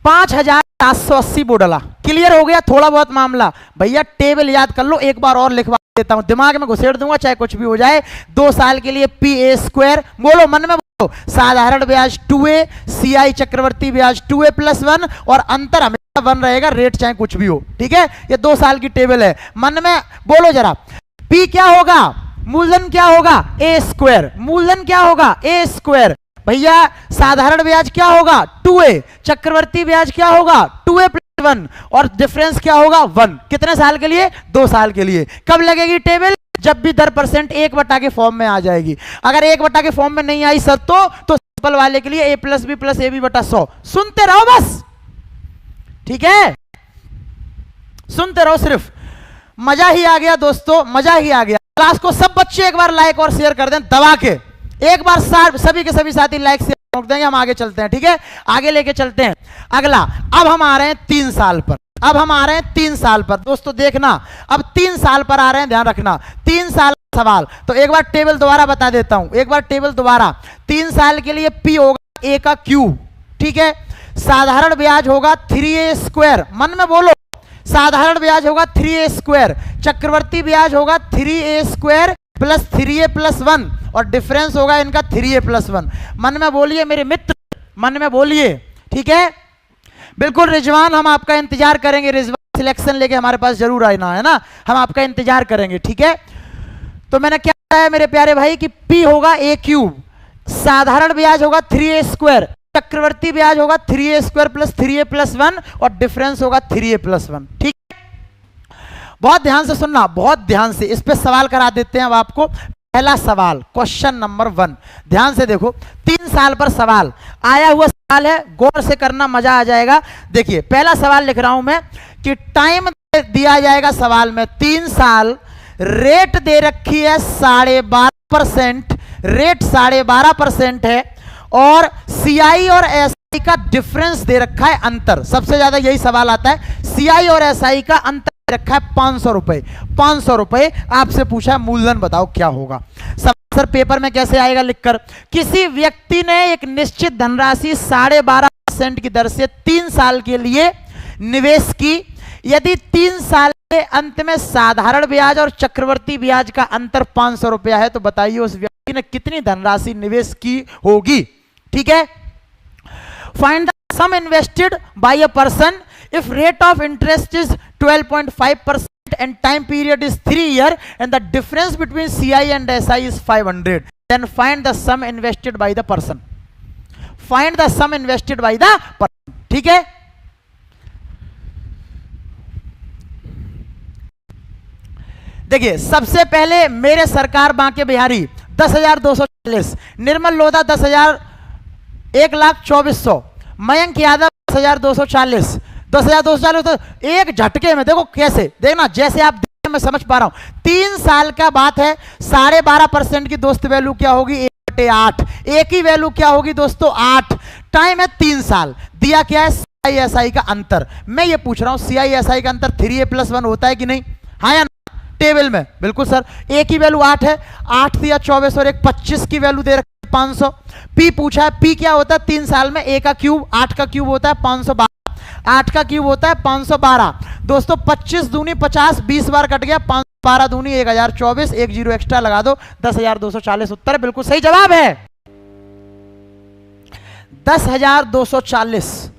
5780 बोडला, क्लियर हो गया थोड़ा बहुत मामला। भैया टेबल याद कर लो, एक बार और लिखवा देता हूं, दिमाग में घुसेड़ दूंगा चाहे कुछ भी हो जाए। 2 साल के लिए PA², बोलो मन में बोलो, साधारण ब्याज 2A, CI चक्रवर्ती ब्याज 2A+1, और अंतर हमेशा 1 रहेगा, रेट चाहे कुछ भी हो, ठीक है। ये 2 साल की टेबल है, मन में बोलो जरा। P क्या होगा? मूलधन क्या होगा? A²। मूलधन क्या होगा? A²। भैया साधारण ब्याज क्या होगा? 2A। चक्रवर्ती ब्याज क्या होगा? 2A+1, और डिफरेंस क्या होगा? 1। कितने साल के लिए? 2 साल के लिए। कब लगेगी टेबल? जब भी दर % 1/, के फॉर्म में आ जाएगी। अगर 1/, के फॉर्म में नहीं आई सर, तो सिंपल वाले के लिए A+B+AB/100। सुनते रहो बस, ठीक है, सुनते रहो, सिर्फ मजा ही आ गया दोस्तों, मजा ही आ गया। क्लास को सब बच्चे एक बार लाइक और शेयर कर दें दबा के, एक बार सभी के सभी साथी लाइक शेयर रोक देंगे, हम आगे चलते हैं, ठीक है, आगे लेके चलते हैं। अगला, अब हम आ रहे हैं 3 साल पर, अब हम आ रहे हैं 3 साल पर दोस्तों, देखना, अब 3 साल पर आ रहे हैं, ध्यान रखना, 3 साल का सवाल। तो एक बार टेबल दोबारा बता देता हूं, एक बार टेबल दोबारा। 3 साल के लिए P होगा A का क्यूब, ठीक है। साधारण ब्याज होगा 3A², मन में बोलो, साधारण ब्याज होगा 3A², चक्रवर्ती ब्याज होगा 3A² + 3A+1, और डिफरेंस होगा इनका 3A+1। मन में बोलिए मेरे मित्र, मन में बोलिए, ठीक है। बिल्कुल रिजवान, हम आपका इंतजार करेंगे, रिजवान सिलेक्शन लेके हमारे पास जरूर आना है ना, हम आपका इंतजार करेंगे, ठीक है। तो मैंने क्या बताया मेरे प्यारे भाई कि P होगा A³, साधारण ब्याज होगा 3A², चक्रवर्ती ब्याज होगा 3A² + 3A+1, और डिफरेंस होगा 3A+1, ठीक है। बहुत ध्यान से सुनना, बहुत ध्यान से, इस पे सवाल करा देते हैं अब आपको। पहला सवाल क्वेश्चन नंबर 1, ध्यान से देखो, 3 साल पर सवाल आया हुआ सवाल है, गौर से करना, मजा आ जाएगा। देखिए पहला सवाल लिख रहा हूं मैं कि टाइम दिया जाएगा सवाल में 3 साल, रेट दे रखी है 12.5%, रेट 12.5% है, और सीआई और एसआई का डिफरेंस दे रखा है, अंतर। सबसे ज्यादा यही सवाल आता है, सीआई और एसआई का अंतर दे रखा है 500 रुपए। 500 रुपए आपसे पूछा है, मूलधन बताओ क्या होगा। सर पेपर में कैसे आएगा लिखकर, किसी व्यक्ति ने एक निश्चित धनराशि 12.5% की दर से 3 साल के लिए निवेश की। यदि 3 साल के अंत में साधारण ब्याज और चक्रवर्ती ब्याज का अंतर 500 रुपया है, तो बताइए उस व्यक्ति ने कितनी धनराशि निवेश की होगी। ठीक है, find the sum invested by a person if rate of interest is 12.5% and time period is 3 years and the difference between CI and SI is 500, then find the sum invested by the person. Find the sum invested by the person. ठीक है, देखिए सबसे पहले मेरे सरकार बांके बिहारी 10,240, निर्मल लोधा 10,000, 1,24,100, मयंक यादव 10,240, 10,240, तो एक झटके में देखो कैसे, देखना जैसे आप देखने में समझ पा रहा हूं। 3 साल का बात है, 12.5% की दोस्त वैल्यू क्या होगी 1/8, एक ही वैल्यू क्या होगी दोस्तों 8, टाइम है 3 साल, दिया क्या है CI/SI का अंतर। मैं ये पूछ रहा हूं CI/SI का अंतर 3a+1 होता है कि नहीं, हाँ या ना, टेबल में बिल्कुल सर, एक ही वैल्यू 8 है, 8 दिया 24 और एक 25 की वैल्यू दे रखी है 500। पी पूछा है, पी क्या होता है 3 साल में, a का क्यूब, 8 का क्यूब होता है 512, 8 का क्यूब होता है 512 दोस्तों, 25 दूनी 50, 20 बार कट गया, 512 दूनी 1024, एक जीरो एक्स्ट्रा लगा दो, 10,240 उत्तर है, बिल्कुल सही जवाब है 10,240।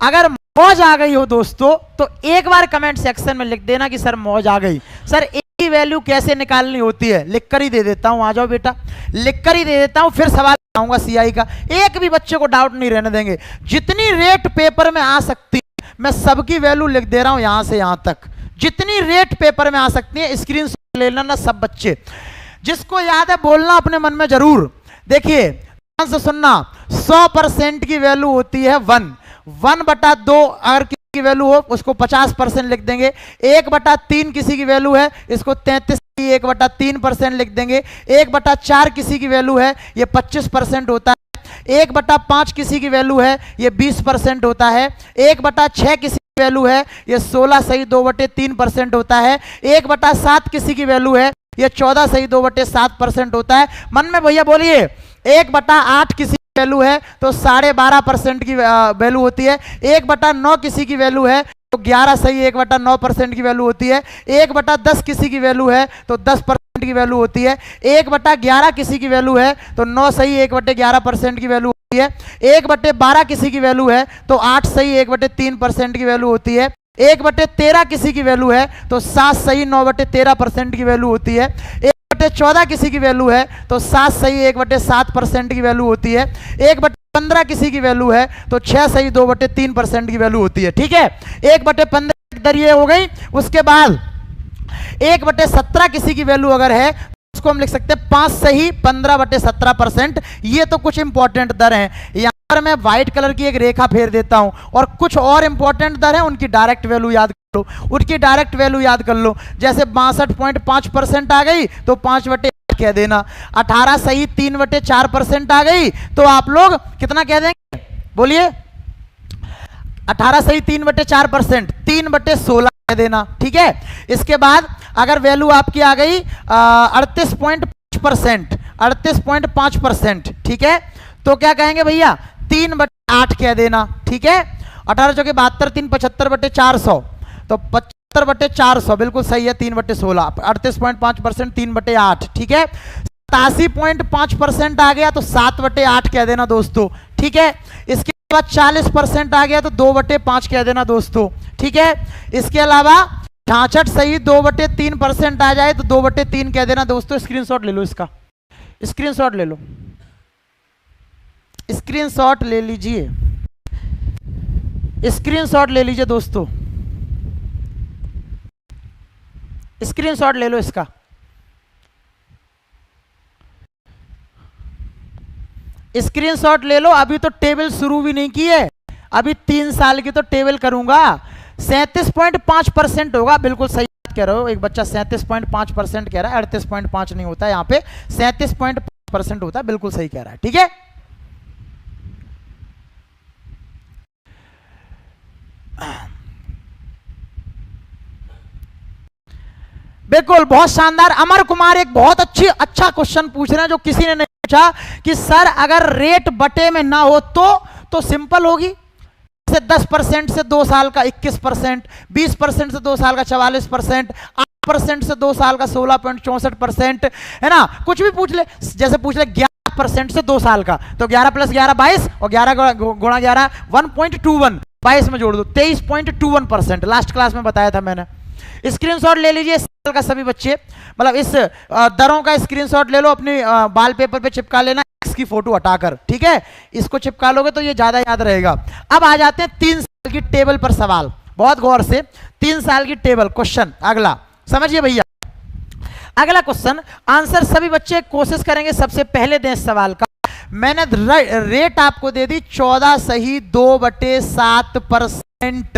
अगर मौज आ गई हो दोस्तों तो एक बार कमेंट सेक्शन में लिख देना कि सर मौज आ गई। सर ए की वैल्यू कैसे निकालनी होती है, लिखकर ही दे देता हूं, आ जाओ बेटा, लिखकर ही दे देता हूं, फिर सवाल आऊंगा सीआई का, एक भी बच्चे को डाउट नहीं रहने देंगे। जितनी रेट पेपर में आ सकती है मैं सबकी वैल्यू लिख दे रहा हूं, यहां से यहां तक, जितनी रेट पेपर में आ सकती है स्क्रीनशॉट ले लेना सब बच्चे, जिसको याद है बोलना अपने मन में जरूर। देखिए ध्यान से सुनना, 100% की वैल्यू होती है 1/2, अगर किसी की वैल्यू हो उसको 50% लिख देंगे, 1/3 किसी की वैल्यू है इसको 33 1/3% लिख देंगे, 1/4 किसी की वैल्यू है ये 25% होता है, 1/5 किसी की वैल्यू है ये 20% होता है, 1/6 किसी की वैल्यू है ये 16 सही 2/3% होता है, 1/7 किसी की वैल्यू है ये 14 सही 2/7% होता है। मन में भैया बोलिए, 1/8 किसी वैल्यू है तो 12.5% की वैल्यू होती है, 1/9 किसी की वैल्यू है तो 11 सही 1/9% की वैल्यू होती है, 1/10 किसी की वैल्यू है तो 10% की वैल्यू होती है, 1/11 किसी की वैल्यू है तो 9 सही 1/11% की वैल्यू होती है, 1/12 किसी की वैल्यू है तो 8 सही 1/3% की वैल्यू होती है, 1/13 किसी की वैल्यू है तो 7 सही 9/13% की वैल्यू होती है, 1/14 किसी की वैल्यू है तो 7 सही 1/7% की वैल्यू होती है, 1/15 किसी की वैल्यू है तो 6 सही 2/3% की वैल्यू होती है। ठीक है, 1/15 इधर ये हो गई। उसके बाद 1/17 किसी की वैल्यू अगर है उसको हम लिख सकते हैं 5 सही 15/17%। ये तो कुछ इंपॉर्टेंट दर हैं, यहां पर मैं व्हाइट कलर की एक रेखा फेर देता हूं, और कुछ और इंपॉर्टेंट दर है उनकी डायरेक्ट वैल्यू याद कर लो, उनकी डायरेक्ट वैल्यू याद कर लो। जैसे 62.5% आ गई तो 5/8 कह देना, 18 सही 3/4% आ गई तो आप लोग कितना कह देंगे बोलिए, 18 सही 3/4%, 3/16 कह देना। ठीक है, इसके बाद अगर वैल्यू आपकी आ गई 38.5%, 38.5%, ठीक है, तो क्या कहेंगे भैया 3/8 कह देना। ठीक है, 18 चौके 72, 3 75/400 तो 75/400 बिल्कुल सही है, 3/16, 38.5% 3/8। ठीक है, 87.5% आ गया तो 7/8 कह देना दोस्तों। ठीक है, इसके बाद 40% आ गया तो 2/5 कह देना दोस्तों। ठीक है, इसके अलावा 66 सही 2/3% आ जाए तो 2/3 कह देना दोस्तों। स्क्रीनशॉट ले लो, इसका स्क्रीनशॉट ले लो, स्क्रीनशॉट ले लीजिए, स्क्रीनशॉट ले लीजिए दोस्तों, स्क्रीनशॉट ले लो इसका। स्क्रीनशॉट ले लो, अभी तो टेबल शुरू भी नहीं की है, अभी 3 साल की तो टेबल करूंगा। 37.5% होगा, बिल्कुल सही बात कह रहे हो। एक बच्चा 37.5% कह रहा है, 38.5 नहीं होता यहाँ पे, 37.5% होता है, बिल्कुल सही कह रहा है। ठीक है, बिल्कुल, बहुत शानदार। अमर कुमार एक बहुत अच्छा क्वेश्चन पूछ रहे हैं जो किसी ने नहीं पूछा कि सर अगर रेट बटे में ना हो तो सिंपल होगी, से 10% से 2 साल का 21%, 20% से 2 साल का 44%, 8% से 2 साल का 16.64%, है ना। कुछ भी पूछ ले, जैसे पूछ ले 11% से 2 साल का, तो 11 + 11 22, और 11 गुणा 11 1.21, 22 में जोड़ दो 23.21%। लास्ट क्लास में बताया था मैंने। स्क्रीनशॉट ले लीजिए साल का सभी बच्चे, मतलब इस दरों का स्क्रीनशॉट ले लो, अपनी बाल पेपर पे चिपका लेना, इसकी फोटो हटाकर, ठीक है। इसको चिपका लोगे तो ये ज्यादा याद रहेगा। अब आ जाते हैं 3 साल की टेबल पर सवाल, बहुत गौर से। 3 साल की टेबल क्वेश्चन अगला समझिए भैया। अगला क्वेश्चन आंसर सभी बच्चे कोशिश करेंगे सबसे पहले दें इस सवाल का। मैंने रेट आपको दे दी 14 सही 2/7%।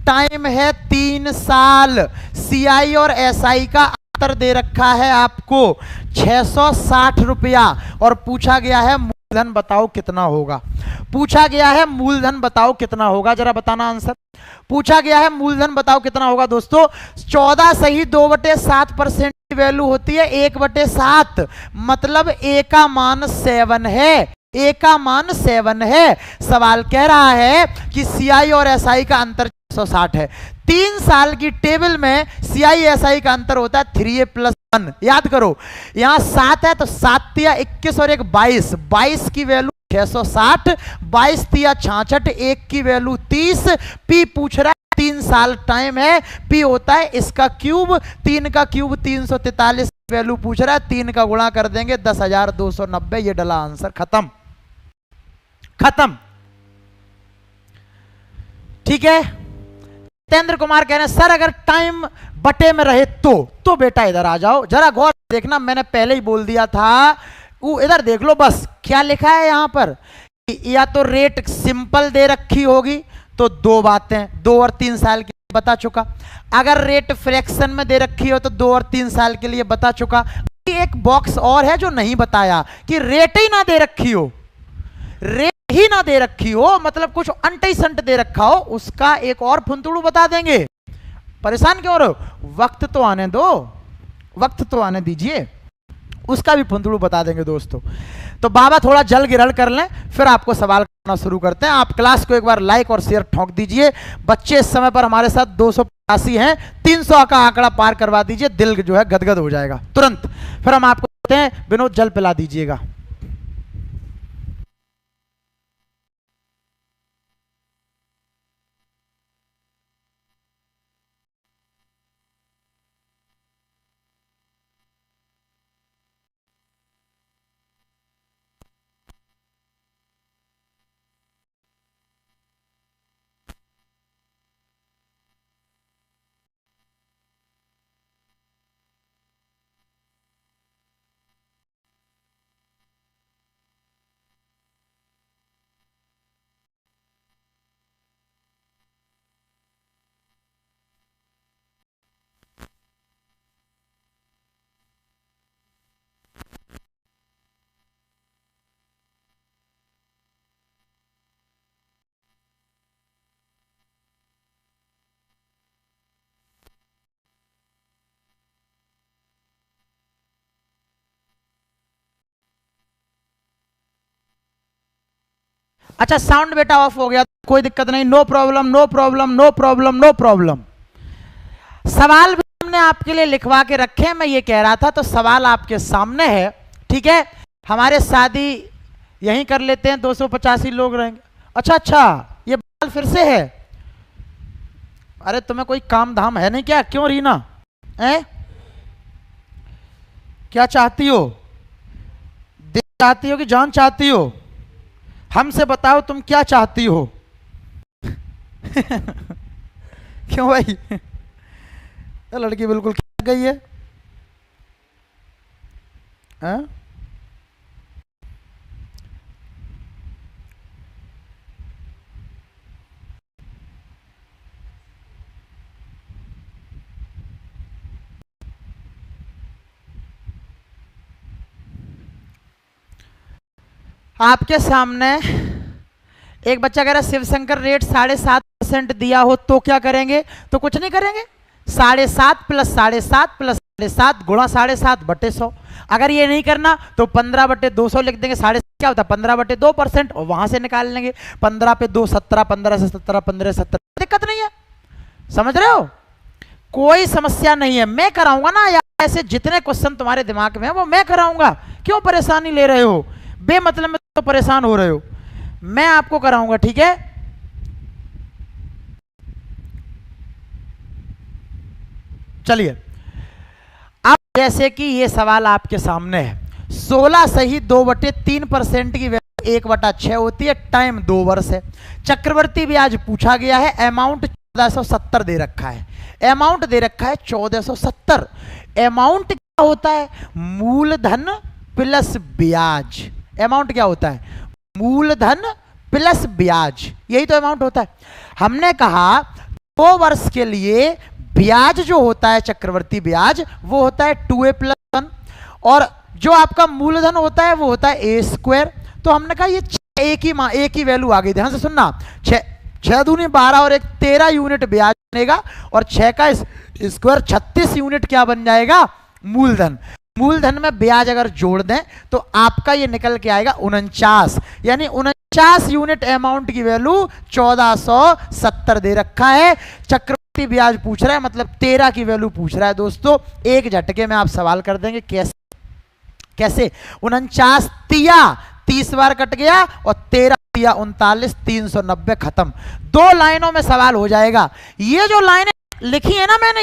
टाइम है 3 साल। सीआई और एसआई का अंतर दे रखा है आपको 660 रुपया, और पूछा गया है मूलधन बताओ कितना होगा। पूछा गया है मूलधन बताओ कितना होगा, जरा बताना आंसर। पूछा गया है मूलधन बताओ कितना होगा दोस्तों। 14 सही 2/7% की वैल्यू होती है 1/7, मतलब ए का मान 7 है। ए का मान 7 है। सवाल कह रहा है कि सीआई और एसआई का अंतर 660 है। 3 साल की टेबल में सीआई एसआई का अंतर होता है 3a + 1। याद करो, यहां 7 है तो 7 × 21 और 1 22, 22 की वैल्यू 660, 22 × 66, 1 की वैल्यू 30। पी पूछ रहा है 3 साल टाइम है, पी होता है इसका क्यूब, 3 का क्यूब 343 वैल्यू पूछ रहा है, 3 का गुणा कर देंगे 10,290, ये डला आंसर, खत्म खत्म। ठीक है, सत्येंद्र कुमार कह रहे हैं सर अगर टाइम बटे में रहे तो बेटा इधर आ जाओ, जरा गौर देखना, मैंने पहले ही बोल दिया था। वो इधर देख लो बस, क्या लिखा है यहां पर, या तो रेट सिंपल दे रखी होगी तो 2 बातें, 2 और 3 साल के लिए बता चुका। अगर रेट फ्रैक्शन में दे रखी हो तो 2 और 3 साल के लिए बता चुका। एक बॉक्स और है जो नहीं बताया कि रेट ही ना दे रखी हो, रेट ही ना दे रखी हो मतलब कुछ अंटे संट दे रखा हो, उसका एक और फुंतुड़ू बता देंगे। परेशान क्यों रहो, वक्त तो आने दो, वक्त तो आने दीजिए, उसका भी फुंतुड़ू बता देंगे दोस्तों। तो बाबा थोड़ा जल गिरल कर लें, फिर आपको सवाल करना शुरू करते हैं। आप क्लास को एक बार लाइक और शेयर ठोक दीजिए। बच्चे इस समय पर हमारे साथ 285 हैं, 300 का आंकड़ा पार करवा दीजिए, दिल जो है गदगद हो जाएगा तुरंत। फिर हम आपको कहते हैं विनोद जल पिला दीजिएगा। अच्छा साउंड बेटा ऑफ हो गया, कोई दिक्कत नहीं, no problem no problem no problem no problem. सवाल भी हमने आपके लिए लिखवा के रखे, मैं ये कह रहा था, तो सवाल आपके सामने है। ठीक है, हमारे शादी यहीं कर लेते हैं, 285 लोग रहेंगे। अच्छा अच्छा, ये बाल फिर से है, अरे तुम्हें कोई काम धाम है नहीं क्या, क्यों रीना है, क्या चाहती हो, दिल चाहती हो कि जान चाहती हो, हमसे बताओ तुम क्या चाहती हो। क्यों भाई, तो लड़की बिल्कुल क्या गई है, आपके सामने एक बच्चा कह रहा है शिवशंकर रेट 7.5% दिया हो तो क्या करेंगे? तो कुछ नहीं करेंगे, 7.5 प्लस 7.5 प्लस 7.5 गुणा 7.5/100। अगर ये नहीं करना तो 15/200 लिख देंगे। 7.5 क्या होता है? 15/2%, और वहां से निकाल लेंगे 15 पे 2 17, 15 से 17, 15 17। दिक्कत नहीं है, समझ रहे हो? कोई समस्या नहीं है, मैं कराऊंगा ना यार। ऐसे जितने क्वेश्चन तुम्हारे दिमाग में है वो मैं कराऊंगा, क्यों परेशानी ले रहे हो? बेमतलब में तो परेशान हो रहे हो, मैं आपको कराऊंगा, ठीक है? चलिए, अब जैसे कि ये सवाल आपके सामने है, 16 सही 2/3% की वैल्यू 1/6 होती है, टाइम 2 वर्ष है, चक्रवर्ती ब्याज पूछा गया है, अमाउंट 1470 दे रखा है, अमाउंट दे रखा है 1470। अमाउंट क्या होता है? मूलधन प्लस ब्याज। अमाउंट क्या होता है? मूलधन प्लस ब्याज, यही तो अमाउंट होता है। हमने कहा 2 वर्ष के लिए ब्याज जो होता है, चक्रवर्ती ब्याज, वो होता है 2a+1, और जो आपका मूलधन होता है वो होता है a²। तो हमने कहा ये एक ही वैल्यू आ गई। ध्यान से सुनना, 6 दूनी 12 और 1 13 यूनिट ब्याज बनेगा, और 6 का स्क्वायर 36 यूनिट क्या बन जाएगा? मूलधन। मूलधन में ब्याज अगर जोड़ दें तो आपका ये निकल के आएगा 49, यानी 49 यूनिट अमाउंट की वैल्यू 1470 दे रखा है। चक्रवर्ती ब्याज पूछ रहा है, मतलब 13 की वैल्यू पूछ रहा है। दोस्तों एक झटके में आप सवाल कर देंगे, कैसे कैसे? 49 तिया 30 बार कट गया, और 13 तिया 39, 390 खत्म। 2 लाइनों में सवाल हो जाएगा। ये जो लाइनें लिखी है ना मैंने,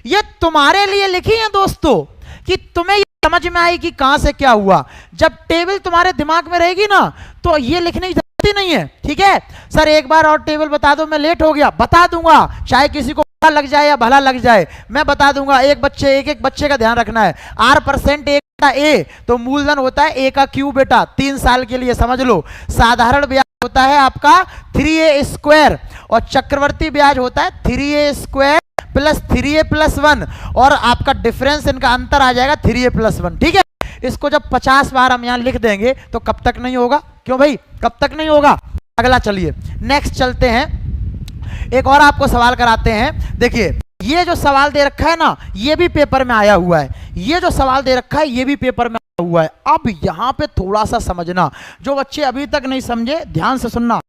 ये तुम्हारे लिए लिखी है दोस्तों, कि तुम्हें ये समझ में आई कि कहां से क्या हुआ। जब टेबल तुम्हारे दिमाग में रहेगी ना तो ये लिखने की जरूरत नहीं है, ठीक है? सर एक बार और टेबल बता दो, मैं लेट हो गया, बता दूंगा, चाहे किसी को भला लग जाए या भला लग जाए, मैं बता दूंगा। एक बच्चे का ध्यान रखना है। R% 1/A, तो मूलधन होता है A का क्यूब बेटा, 3 साल के लिए समझ लो। साधारण ब्याज होता है आपका 3a², और चक्रवर्ती ब्याज होता है 3a² प्लस 3a+1, और आपका डिफरेंस, इनका अंतर आ जाएगा 3a+1, ठीक है? इसको जब 50 बार हम यहां लिख देंगे तो कब तक नहीं होगा? क्यों भाई, कब तक नहीं होगा? अगला चलिए नेक्स्ट चलते हैं, एक और आपको सवाल कराते हैं। देखिए ये जो सवाल दे रखा है ना, ये भी पेपर में आया हुआ है। ये जो सवाल दे रखा है ये भी पेपर में आया हुआ है। अब यहां पे थोड़ा सा समझना, जो बच्चे अभी तक नहीं समझे ध्यान से सुनना।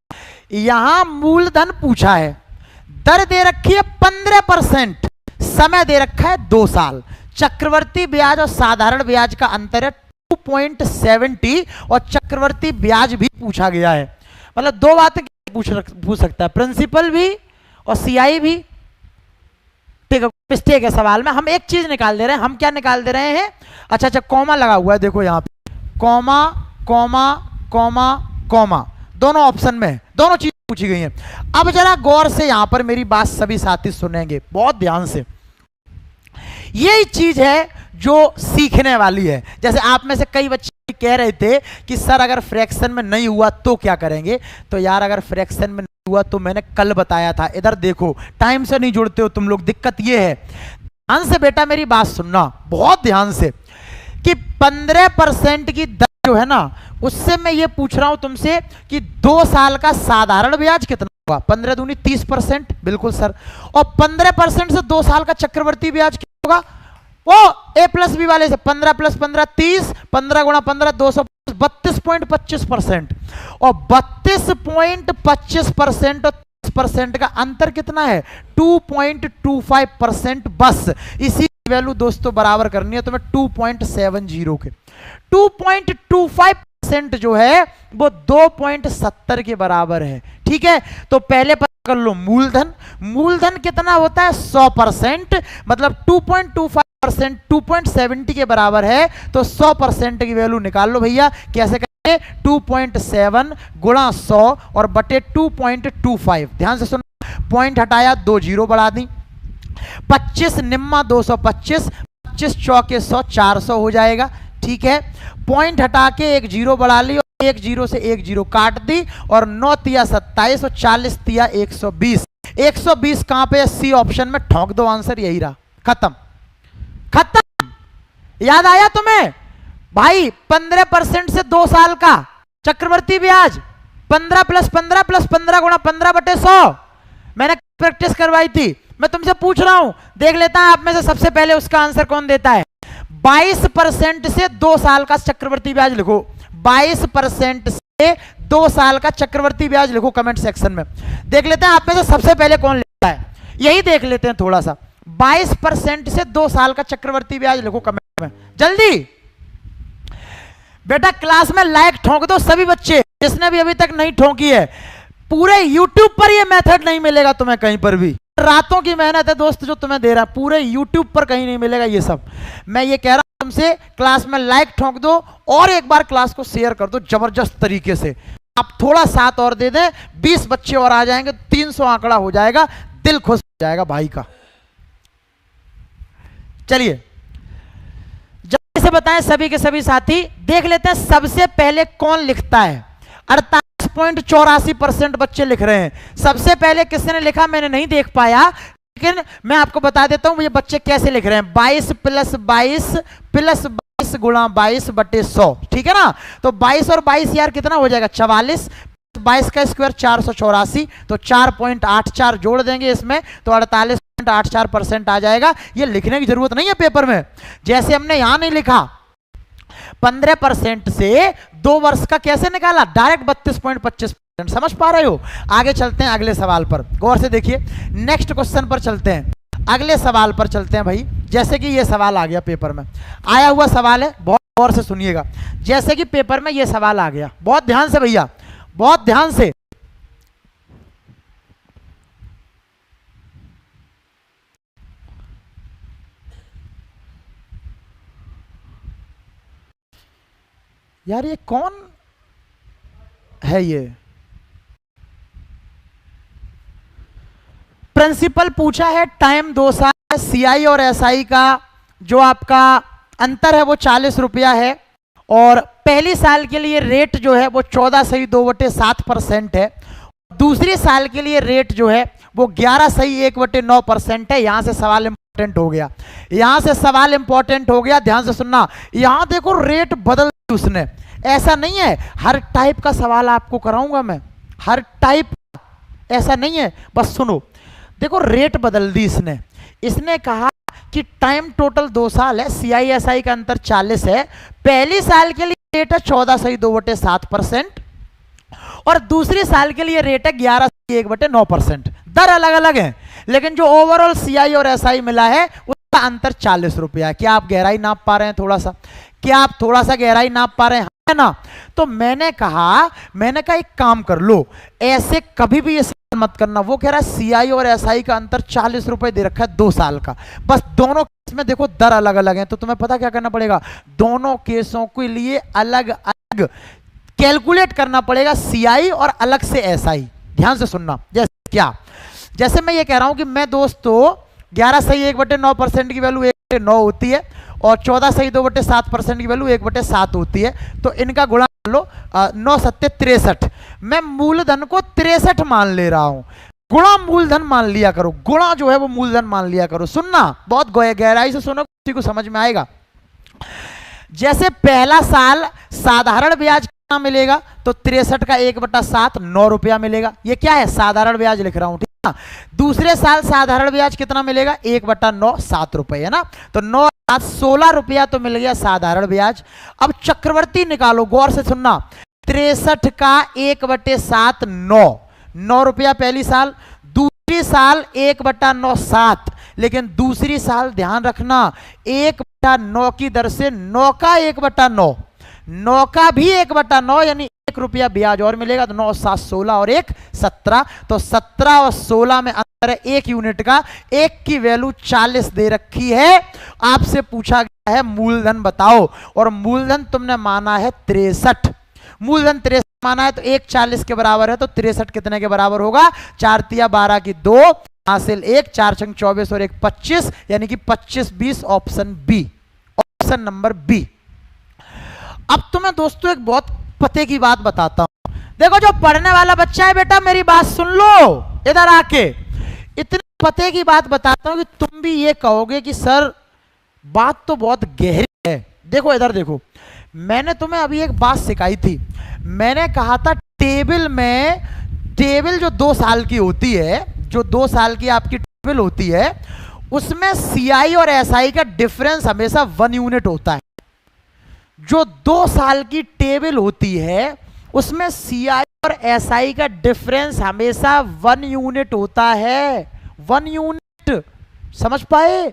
यहां मूलधन पूछा है, दर दे रखी है 15%, समय दे रखा है 2 साल। चक्रवर्ती ब्याज और साधारण ब्याज का अंतर है 2.70, और चक्रवर्ती ब्याज भी पूछा गया है। मतलब 2 बातें पूछ सकता है, प्रिंसिपल भी और CI भी, ठीक है? मिस्टेक है सवाल में, हम एक चीज निकाल दे रहे हैं। हम क्या निकाल दे रहे हैं? अच्छा, कॉमा लगा हुआ है, देखो यहाँ पे कॉमा कॉमा कॉमा कॉमा, दोनों ऑप्शन में दोनों चीज पूछी गई हैं। अब जरा गौर से यहां पर मेरी बात सभी साथी सुनेंगे बहुत ध्यान से। यही चीज है जो सीखने वाली है। जैसे आप में से कई बच्चे कह रहे थे कि सर अगर फ्रैक्शन में नहीं हुआ तो क्या करेंगे? तो यार अगर फ्रैक्शन में नहीं हुआ तो मैंने कल बताया था, इधर देखो, टाइम से नहीं जुड़ते हो तुम लोग, दिक्कत ये है। ध्यान से बेटा मेरी बात सुनना बहुत ध्यान से, कि 15% की दर जो है ना, उससे मैं ये पूछ रहा हूं तुमसे कि 2 साल का साधारण ब्याज कितना होगा? 15 दूनी 30%, बिल्कुल सर। और 15% से 2 साल का चक्रवर्ती ब्याज क्या होगा? वो A+B वाले से 15 + 15 30, 15 × 15 200, 32.25%, और 32.25% और 30% का अंतर कितना है? 2.25% बस। इसी वैल्यू दोस्तों बराबर करनी है तो मैं 2.70 के 2.25% जो है वो 2.70 के बराबर है, ठीक है? तो पहले पता कर लो मूलधन। मूलधन कितना होता है? 100%, मतलब 2.25% 2.70 के बराबर है, तो 100% की वैल्यू निकाल लो भैया। कैसे करेंगे? 2.7 गुणा 100 और बटे 2.25। ध्यान से सुनो, पॉइंट हटाया, 2 जीरो बढ़ा दी, 25 निम्मा 225, 25 चौके 100, 400 हो जाएगा, ठीक है? पॉइंट हटा के 1 जीरो बढ़ा ली, और 1 जीरो से 1 जीरो काट दी, और 9 तिया 27 और 40 तिया 120। 120 कहां पे? C ऑप्शन में, ठोक दो, आंसर यही रहा, खत्म खत्म। याद आया तुम्हें भाई? 15% से 2 साल का चक्रवर्ती ब्याज 15 + 15 + 15 गुणा 15/100। मैंने प्रैक्टिस करवाई थी, मैं तुमसे पूछ रहा हूं, देख लेता है आप में से सबसे पहले उसका आंसर कौन देता है। 22% से 2 साल का चक्रवर्ती ब्याज लिखो, 22% से 2 साल का चक्रवर्ती ब्याज लिखो कमेंट सेक्शन में। देख लेते हैं आप में से सबसे पहले कौन लिखता है, यही देख लेते हैं थोड़ा सा। 22% से 2 साल का चक्रवर्ती ब्याज लिखो कमेंट में, जल्दी बेटा। क्लास में लाइक ठोंक दो सभी बच्चे, जिसने भी अभी तक नहीं ठोंकी है। पूरे यूट्यूब पर ये मेथड नहीं मिलेगा तुम्हें कहीं पर भी, रातों की मेहनत है दोस्त जो तुम्हें दे रहा, पूरे यूट्यूब पर कहीं नहीं मिलेगा ये सब। मैं ये कह रहा हूं तुमसे, क्लास में लाइक ठोंक दो और एक बार क्लास को शेयर कर दो जबरदस्त तरीके से। आप थोड़ा साथ और दे दें, 20 बच्चे और आ जाएंगे, 300 आंकड़ा हो जाएगा, दिल खुश हो जाएगा भाई का। चलिए जल्दी से बताएं सभी के सभी साथी, देख लेते हैं सबसे पहले कौन लिखता है। 48.84% बच्चे लिख रहे हैं। सबसे पहले किसने लिखा मैंने नहीं देख पाया, लेकिन मैं आपको बता देता हूं ये बच्चे कैसे लिख रहे हैं। 22 + 22 + 22 गुणा 22/100, ठीक है ना। तो 22 और 22 यार कितना हो जाएगा, 44, 22 का स्क्वायर 484, तो 4.84 जोड़ देंगे इसमें तो 48.84% आ जाएगा। ये लिखने की जरूरत नहीं है पेपर में, जैसे हमने यहां नहीं लिखा। 15% से 2 वर्ष का कैसे निकाला, डायरेक्ट 32.25%। समझ पा रहे हो। आगे चलते हैं अगले सवाल पर, गौर से देखिए। नेक्स्ट क्वेश्चन पर चलते हैं, अगले सवाल पर चलते हैं भाई। जैसे कि ये सवाल आ गया पेपर में, आया हुआ सवाल है, बहुत गौर से सुनिएगा। जैसे कि पेपर में ये सवाल आ गया, बहुत ध्यान से भैया, बहुत ध्यान से। यार ये कौन है, ये प्रिंसिपल पूछा है टाइम 2 साल, सीआई और एसआई का जो आपका अंतर है वो 40 रुपया है, और पहली साल के लिए रेट जो है वो 14.2/7% है। दूसरी साल के लिए रेट जो है वो 11.1/9% है। यहां से सवाल इंपॉर्टेंट हो गया, यहां से सवाल इंपॉर्टेंट हो गया, ध्यान से सुनना। यहां देखो रेट बदल उसने, ऐसा नहीं है हर टाइप का सवाल आपको कराऊंगा मैं, हर टाइप ऐसा नहीं है, बस सुनो। देखो रेट बदल दी इसने, इसने कहा कि टाइम टोटल 2 साल है, सीआईएसआई का अंतर 40 है, पहली साल के लिए रेट है 14.2/7% और दूसरी साल के लिए रेट है 11.1/9%। दर अलग अलग है, लेकिन जो ओवरऑल सीआई और एसआई मिला है उसका अंतर 40 रुपया है। क्या आप गहराई नाप पा रहे हैं थोड़ा सा, क्या आप थोड़ा सा गहराई नाप पा रहे हैं, है ना। तो मैंने कहा एक काम कर लो, ऐसे कभी भी ये मत करना। वो कह रहा है सीआई और एसआई का अंतर 40 रुपए दे रखा है 2 साल का, बस दोनों केस में देखो दर अलग अलग है, तो तुम्हें पता क्या करना पड़ेगा, दोनों केसों के लिए अलग अलग कैलकुलेट करना पड़ेगा, सीआई और अलग से एसआई। ध्यान से सुनना, जैसे क्या, जैसे मैं ये कह रहा हूं कि मैं दोस्तों 11.1/9% की वैल्यू 1/9 होती है और 14.2/7% की वैल्यू 1/7 होती है, तो इनका गुणा कर लो 9 7 63। मैं मूलधन को 63 मान ले रहा हूं, गुणा मूलधन मान लिया करो, गुणा जो है वो मूलधन मान लिया करो। सुनना बहुत गहराई से सुनो, किसी को समझ में आएगा। जैसे पहला साल साधारण ब्याज कितना मिलेगा, तो 63 का 1/7 9 रुपया मिलेगा, ये क्या है साधारण ब्याज लिख रहा हूं, ठीक है। दूसरे साल साधारण ब्याज कितना मिलेगा 1/9 7 रुपये है ना, तो 9 7 16 रुपया तो मिल गया साधारण ब्याज। अब चक्रवर्ती निकालो, गौर से सुनना। 63 का 1/7 9 रुपया पहली साल, दूसरी साल 1/9 7, लेकिन दूसरी साल ध्यान रखना 1/9 की दर से 9 का 1/9, 9 का भी 1/9 यानी 1 रुपया ब्याज और मिलेगा, तो 9 7 16 और 1 17, तो 17 और 16 में अंतर है 1 यूनिट का। 1 की वैल्यू 40 दे रखी है, आपसे पूछा गया है मूलधन बताओ, और मूलधन तुमने माना है 63, मूलधन 63 माना है, तो 1 40 के बराबर है, तो 63 कितने के बराबर होगा, 4 तिया 12 की 2 हासिल 1, 4 छंग 24 और 1 25, यानी कि 25 20, option B, option number B. अब तो मैं दोस्तों एक बहुत पते की बात बताता हूं, देखो जो पढ़ने वाला बच्चा है बेटा मेरी बात सुन लो, इधर आके इतने पते की बात बताता हूं कि तुम भी ये कहोगे कि सर बात तो बहुत गहरी है। देखो इधर देखो, मैंने तुम्हें अभी एक बात सिखाई थी, मैंने कहा था टेबल में, टेबल जो 2 साल की होती है, जो 2 साल की आपकी टेबल होती है, उसमें सीआई और एसआई का डिफरेंस हमेशा 1 यूनिट होता है। जो 2 साल की टेबल होती है उसमें सीआई और एसआई का डिफरेंस हमेशा 1 यूनिट होता है, 1 यूनिट। समझ पाए?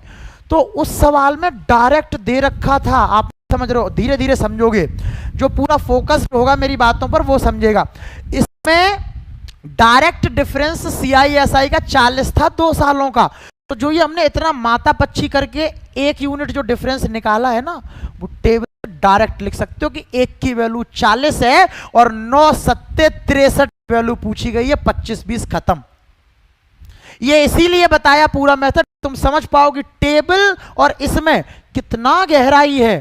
तो उस सवाल में डायरेक्ट दे रखा था, आप समझ रहे हो, धीरे धीरे समझोगे, जो पूरा फोकस होगा मेरी बातों पर वो समझेगा। इसमें डायरेक्ट डिफरेंस सीआई एसआई का 40 था 2 सालों का। तो जो ये हमने इतना माता पच्ची करके 1 यूनिट जो डिफरेंस निकाला है ना, वो टेबल डायरेक्ट लिख सकते हो कि 1 की वैल्यू 40 है और 9 सत्ते 63 वैल्यू पूछी गई है, 25-20 खत्म। ये इसीलिए बताया पूरा मेथड, तुम समझ पाओ कि टेबल और इसमें कितना गहराई है,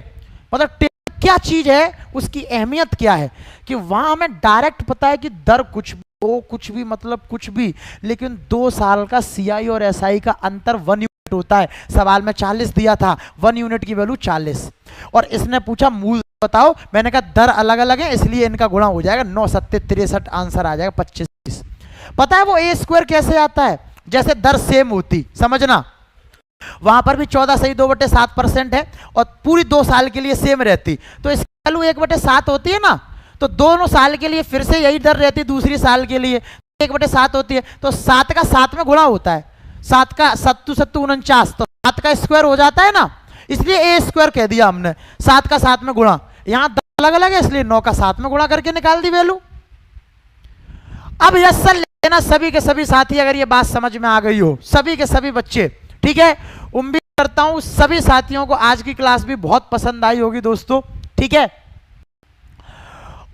मतलब टेबल क्या चीज है, उसकी अहमियत क्या है, कि वहां हमें डायरेक्ट पता है कि दर कुछ भी हो, कुछ भी मतलब कुछ भी, लेकिन 2 साल का सीआई और एसआई का अंतर 1 यूनिट होता है। सवाल में 40 दिया था, 1 यूनिट की वैल्यू 40, और इसने पूछा मूल बताओ, मैंने कहा दर अलग अलग है इसलिए इनका गुणा हो जाएगा, 9 सत्ते 63 आंसर आ जाएगा 25-20। पता है वो ए स्क्वायर कैसे आता है? जैसे दर सेम होती, समझना, वहां पर भी 14 सही 2/7% है और पूरी 2 साल के लिए सेम रहती, तो इसकी वैल्यू 1/7 होती है ना, तो दोनों साल के लिए फिर से यही दर रहती, दूसरी साल के लिए 1/7 होती है, तो 7 का 7 में गुणा होता है, 7 का 7 7 49, तो 7 का स्क्वायर हो जाता है ना, इसलिए ए स्क्वायर कह दिया हमने, 7 का 7 में गुणा, यहां अलग अलग है इसलिए 9 का 7 में गुणा करके निकाल दी वैल्यू। अब यस सर लेना सभी के सभी साथी, अगर ये बात समझ में आ गई हो, सभी के सभी बच्चे, ठीक है। उम्मीद करता हूं सभी साथियों को आज की क्लास भी बहुत पसंद आई होगी दोस्तों, ठीक है।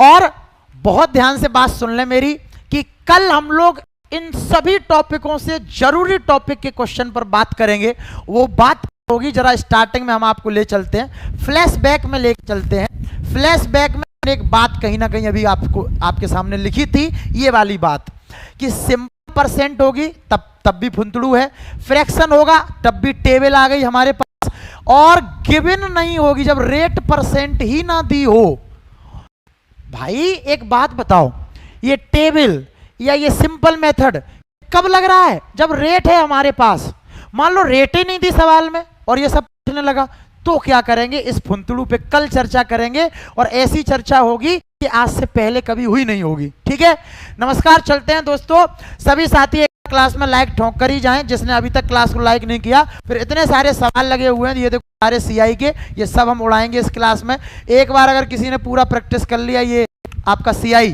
और बहुत ध्यान से बात सुन ले मेरी, कि कल हम लोग इन सभी टॉपिकों से जरूरी टॉपिक के क्वेश्चन पर बात करेंगे। वो बात होगी, जरा स्टार्टिंग में हम आपको ले चलते हैं, फ्लैशबैक में ले चलते हैं। फ्लैशबैक में एक बात कहीं ना कहीं अभी आपको आपके सामने लिखी थी, ये वाली बात, कि सिंपल परसेंट होगी तब भी फुंतड़ू है, फ्रैक्शन होगा तब भी टेबल आ गई हमारे पास, और गिवन नहीं होगी जब रेट परसेंट ही ना दी हो। भाई एक बात बताओ, ये टेबल या ये सिंपल मेथड कब लग रहा है? जब रेट है हमारे पास। मान लो रेट ही नहीं दी सवाल में और ये सब पूछने लगा, तो क्या करेंगे? इस फुंतड़ू पे कल चर्चा करेंगे, और ऐसी चर्चा होगी कि आज से पहले कभी हुई नहीं होगी, ठीक है। नमस्कार, चलते हैं दोस्तों, सभी साथी एक क्लास में लाइक ठोक कर ही जाएं, जिसने अभी तक क्लास को लाइक नहीं किया। फिर इतने सारे सवाल लगे हुए हैं, ये देखो सारे सीआई के, ये सब हम उड़ाएंगे इस क्लास में। एक बार अगर किसी ने पूरा प्रैक्टिस कर लिया ये आपका सीआई,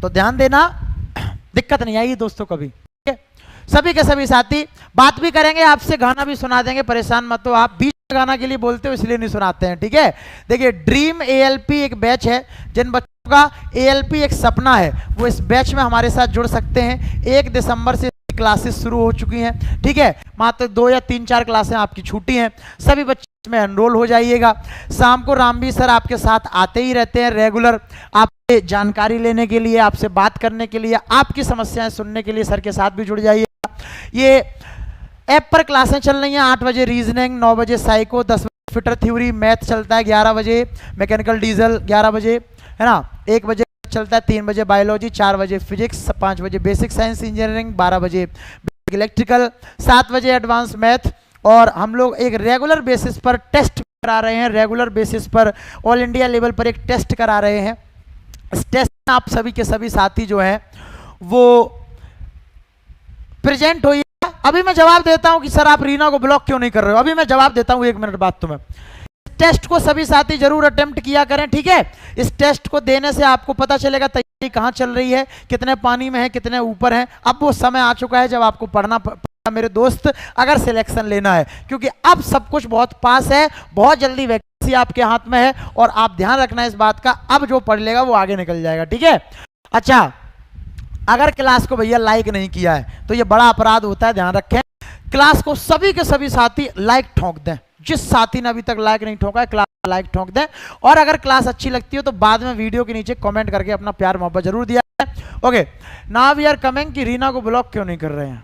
तो ध्यान देना, दिक्कत नहीं आएगी दोस्तों कभी, ठीक है। सभी के सभी साथी बात भी करेंगे आपसे, गाना भी सुना देंगे, परेशान मत हो आप, बीच में गाना के लिए बोलते हो इसलिए नहीं सुनाते हैं, ठीक है। देखिए ड्रीम एएलपी एक बैच है, जिन बच्चों का एएलपी एक सपना है वो इस बैच में हमारे साथ जुड़ सकते हैं। 1 दिसंबर से क्लासेस शुरू हो चुकी हैं, ठीक है। मात्र 2 या 3-4 क्लासें आपकी छूटी हैं, सभी बच्चे इसमें एनरोल हो जाइएगा। शाम को रामबीर सर आपके साथ आते ही रहते हैं रेगुलर, आपसे जानकारी लेने के लिए, आपसे बात करने के लिए, आपकी समस्याएं सुनने के लिए सर के साथ भी जुड़ जाइएगा। ये ऐप पर क्लासें चल रही हैं, 8 बजे रीजनिंग, 9 बजे साइको, 10 बजे फिटर थ्योरी, मैथ चलता है, 11 बजे मैकेनिकल डीजल, 11 बजे है ना, 1 बजे चलता है, 3 बजे बायोलॉजी, 4 बजे फिजिक्स, 5 बजे बेसिक साइंस इंजीनियरिंग, 12 बजे इलेक्ट्रिकल, 7 बजे एडवांस मैथ। और हम लोग एक रेगुलर बेसिस पर टेस्ट करा रहे हैं, रेगुलर बेसिस पर ऑल इंडिया लेवल पर एक टेस्ट करा रहे हैं। इस टेस्ट में आप सभी के सभी साथी जो हैं वो प्रेजेंट होइए। अभी मैं जवाब देता हूं कि सर आप रीना को ब्लॉक क्यों नहीं कर रहे हो, अभी मैं जवाब देता हूं 1 मिनट बाद तुम्हें। टेस्ट को सभी साथी जरूर अटेम्प्ट किया करें, ठीक है। इस टेस्ट को देने से आपको पता चलेगा तैयारी कहां चल रही है, कितने पानी में है, कितने ऊपर है। अब वो समय आ चुका है जब आपको पढ़ना मेरे दोस्त, अगर सिलेक्शन लेना है, क्योंकि अब सब कुछ बहुत पास है, बहुत जल्दी वैकेंसी आपके हाथ में है, और आप ध्यान रखना इस बात का, अब जो पढ़ लेगा वो आगे निकल जाएगा, ठीक है। अच्छा, अगर क्लास को भैया लाइक नहीं किया है तो ये बड़ा अपराध होता है, ध्यान रखें। क्लास को सभी के सभी साथी लाइक ठोक दें, जिस साथी ने अभी तक लाइक नहीं ठोका है क्लास लाइक ठोक दें, और अगर क्लास अच्छी लगती हो तो बाद में वीडियो के नीचे कमेंट करके अपना प्यार मोहब्बत जरूर दिया है। Okay, now we are coming कि रीना को ब्लॉक क्यों नहीं कर रहे हैं,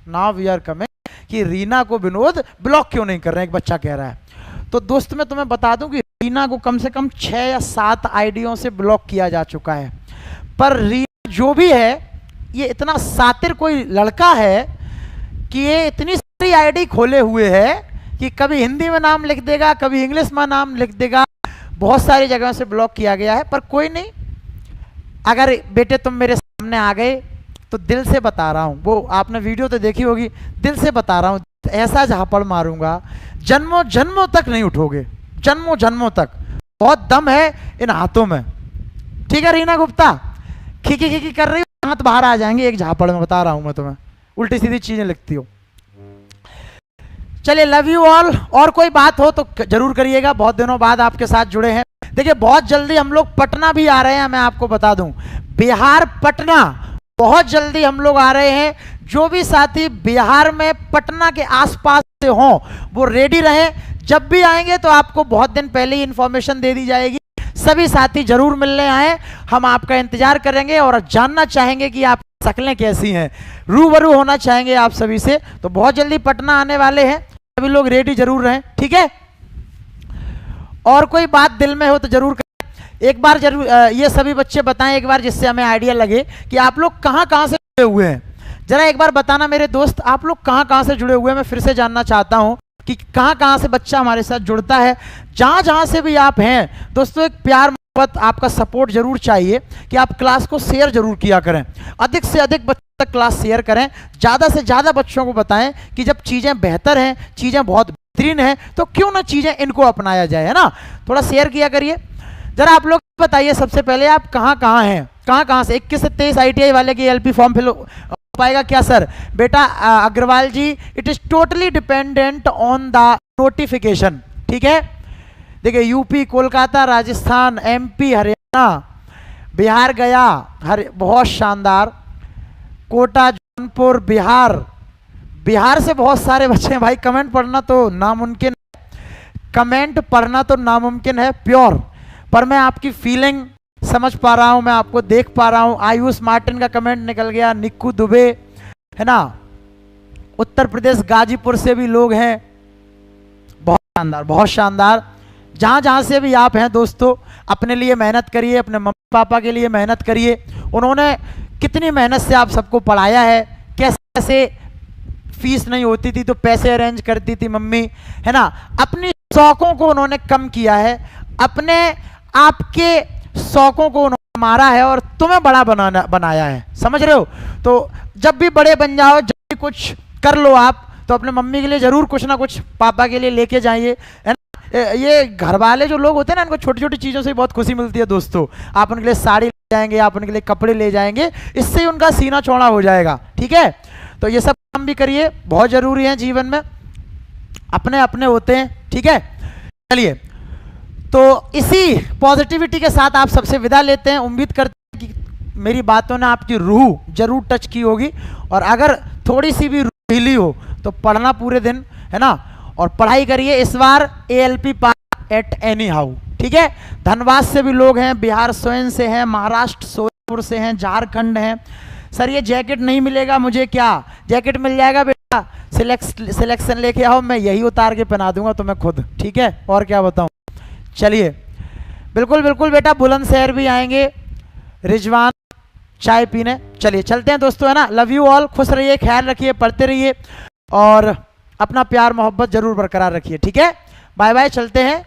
नाउ वी आर कमिंग कि रीना को विनोद ब्लॉक क्यों नहीं कर रहे हैं, एक बच्चा कह रहा है। तो दोस्त मैं तुम्हें बता दूं कि रीना को कम से कम 6 या 7 आईडियों से ब्लॉक किया जा चुका है। पर रीना जो भी है, ये इतना सातिर कोई लड़का है कि ये इतनी सारी आईडी खोले हुए है कि कभी हिंदी में नाम लिख देगा, कभी इंग्लिश में नाम लिख देगा। बहुत सारी जगहों से ब्लॉक किया गया है। पर कोई नहीं, अगर बेटे तुम मेरे सामने आ गए तो दिल से बता रहा हूँ, वो आपने वीडियो तो देखी होगी, दिल से बता रहा हूँ, ऐसा झापड़ मारूंगा जन्मों जन्मों तक नहीं उठोगे, जन्मों जन्मों तक। बहुत दम है इन हाथों में। ठीक है रीना गुप्ता, खिकी खिकी कर रही हो, हाथ बाहर आ जाएंगे एक झापड़ में, बता रहा हूं मैं तुम्हें, उल्टी सीधी चीजें लिखती हो। चलिए, लव यू ऑल। और कोई बात हो तो जरूर करिएगा, बहुत दिनों बाद आपके साथ जुड़े हैं। देखिए बहुत जल्दी हम लोग पटना भी आ रहे हैं, मैं आपको बता दूं, बिहार पटना बहुत जल्दी हम लोग आ रहे हैं। जो भी साथी बिहार में पटना के आसपास से हों वो रेडी रहें। जब भी आएंगे तो आपको बहुत दिन पहले ही इंफॉर्मेशन दे दी जाएगी। सभी साथी जरूर मिलने आए, हम आपका इंतजार करेंगे और जानना चाहेंगे कि आप शक्लें कैसी हैं, रूबरू होना चाहेंगे आप सभी से। तो बहुत जल्दी पटना आने वाले हैं, सभी लोग रेडी जरूर रहें, ठीक है। और कोई बात दिल में हो तो जरूर करें, एक बार जरूर ये सभी बच्चे बताएं एक बार, जिससे हमें आइडिया लगे कि आप लोग कहां कहां से जुड़े हुए हैं। जरा एक बार बताना मेरे दोस्त, आप लोग कहां कहां से जुड़े हुए हैं। मैं फिर से जानना चाहता हूं कि कहां कहां से बच्चा हमारे साथ जुड़ता है। जहां जहां से भी आप हैं दोस्तों, एक प्यार मोहब्बत आपका सपोर्ट जरूर चाहिए कि आप क्लास को शेयर जरूर किया करें, अधिक से अधिक बच्चों तक क्लास शेयर करें, ज़्यादा से ज़्यादा बच्चों को बताएं कि जब चीज़ें बेहतर हैं, चीज़ें बहुत बेहतरीन हैं, तो क्यों ना चीज़ें इनको अपनाया जाए, है ना। थोड़ा शेयर किया करिए। जरा आप लोग बताइए सबसे पहले आप कहाँ कहाँ हैं, कहाँ कहाँ से। 21 से 23 ITI वाले की LP फॉर्म फिल हो पाएगा क्या सर? बेटा Agarwal ji, it is totally dependent on the notification, ठीक है। देखिए यूपी, कोलकाता, राजस्थान, MP, हरियाणा, बिहार गया, बहुत शानदार, कोटा, जौनपुर, बिहार से बहुत सारे बच्चे हैं भाई। कमेंट पढ़ना तो नामुमकिन, कमेंट पढ़ना तो नामुमकिन है प्योर, पर मैं आपकी फीलिंग समझ पा रहा हूं, मैं आपको देख पा रहा हूं। आयुष मार्टिन का कमेंट निकल गया, निक्कू दुबे, है ना, उत्तर प्रदेश गाजीपुर से भी लोग हैं। बहुत शानदार, बहुत शानदार। जहां जहां से भी आप हैं दोस्तों, अपने लिए मेहनत करिए, अपने मम्मी पापा के लिए मेहनत करिए। उन्होंने कितनी मेहनत से आप सबको पढ़ाया है, कैसे कैसे फीस नहीं होती थी तो पैसे अरेंज करती थी मम्मी, है ना। अपनी शौकों को उन्होंने कम किया है, अपने आपके शौकों को उन्होंने मारा है और तुम्हें बड़ा बनाया है, समझ रहे हो। तो जब भी बड़े बन जाओ, जब भी कुछ कर लो आप, तो अपने मम्मी के लिए जरूर कुछ ना कुछ, पापा के लिए लेके जाइए, है ना। ये घर वाले जो लोग होते हैं ना, इनको छोटी छोटी चीज़ों से बहुत खुशी मिलती है दोस्तों। आप उनके लिए साड़ी ले जाएंगे, आप उनके लिए कपड़े ले जाएंगे, इससे ही उनका सीना चौड़ा हो जाएगा, ठीक है। तो ये सब काम भी करिए, बहुत जरूरी है जीवन में, अपने अपने होते हैं, ठीक है। चलिए, तो इसी पॉजिटिविटी के साथ आप सबसे विदा लेते हैं। उम्मीद करते हैं कि मेरी बातों ने आपकी रूह जरूर टच की होगी, और अगर थोड़ी सी भी रूह हिली हो तो पढ़ना पूरे दिन, है ना, और पढ़ाई करिए। इस बार ALP pass at any how, ठीक है। धनबाद से भी लोग हैं, बिहार सोयन से हैं, महाराष्ट्र सोलापुर से हैं, झारखंड हैं। सर ये जैकेट नहीं मिलेगा मुझे, क्या जैकेट मिल जाएगा बेटा, सिलेक्शन लेके आओ, मैं यही उतार के पहना दूंगा तुम्हें खुद, ठीक है। और क्या बताऊं। चलिए, बिल्कुल बिल्कुल बेटा, बुलंदशहर भी आएंगे, रिजवान चाय पीने। चलिए चलते हैं दोस्तों, है ना। लव यू ऑल, खुश रहिए, ख्याल रखिए, पढ़ते रहिए और अपना प्यार मोहब्बत जरूर बरकरार रखिए, ठीक है। बाय बाय, चलते हैं,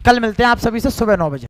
कल मिलते हैं आप सभी से सुबह 9 बजे।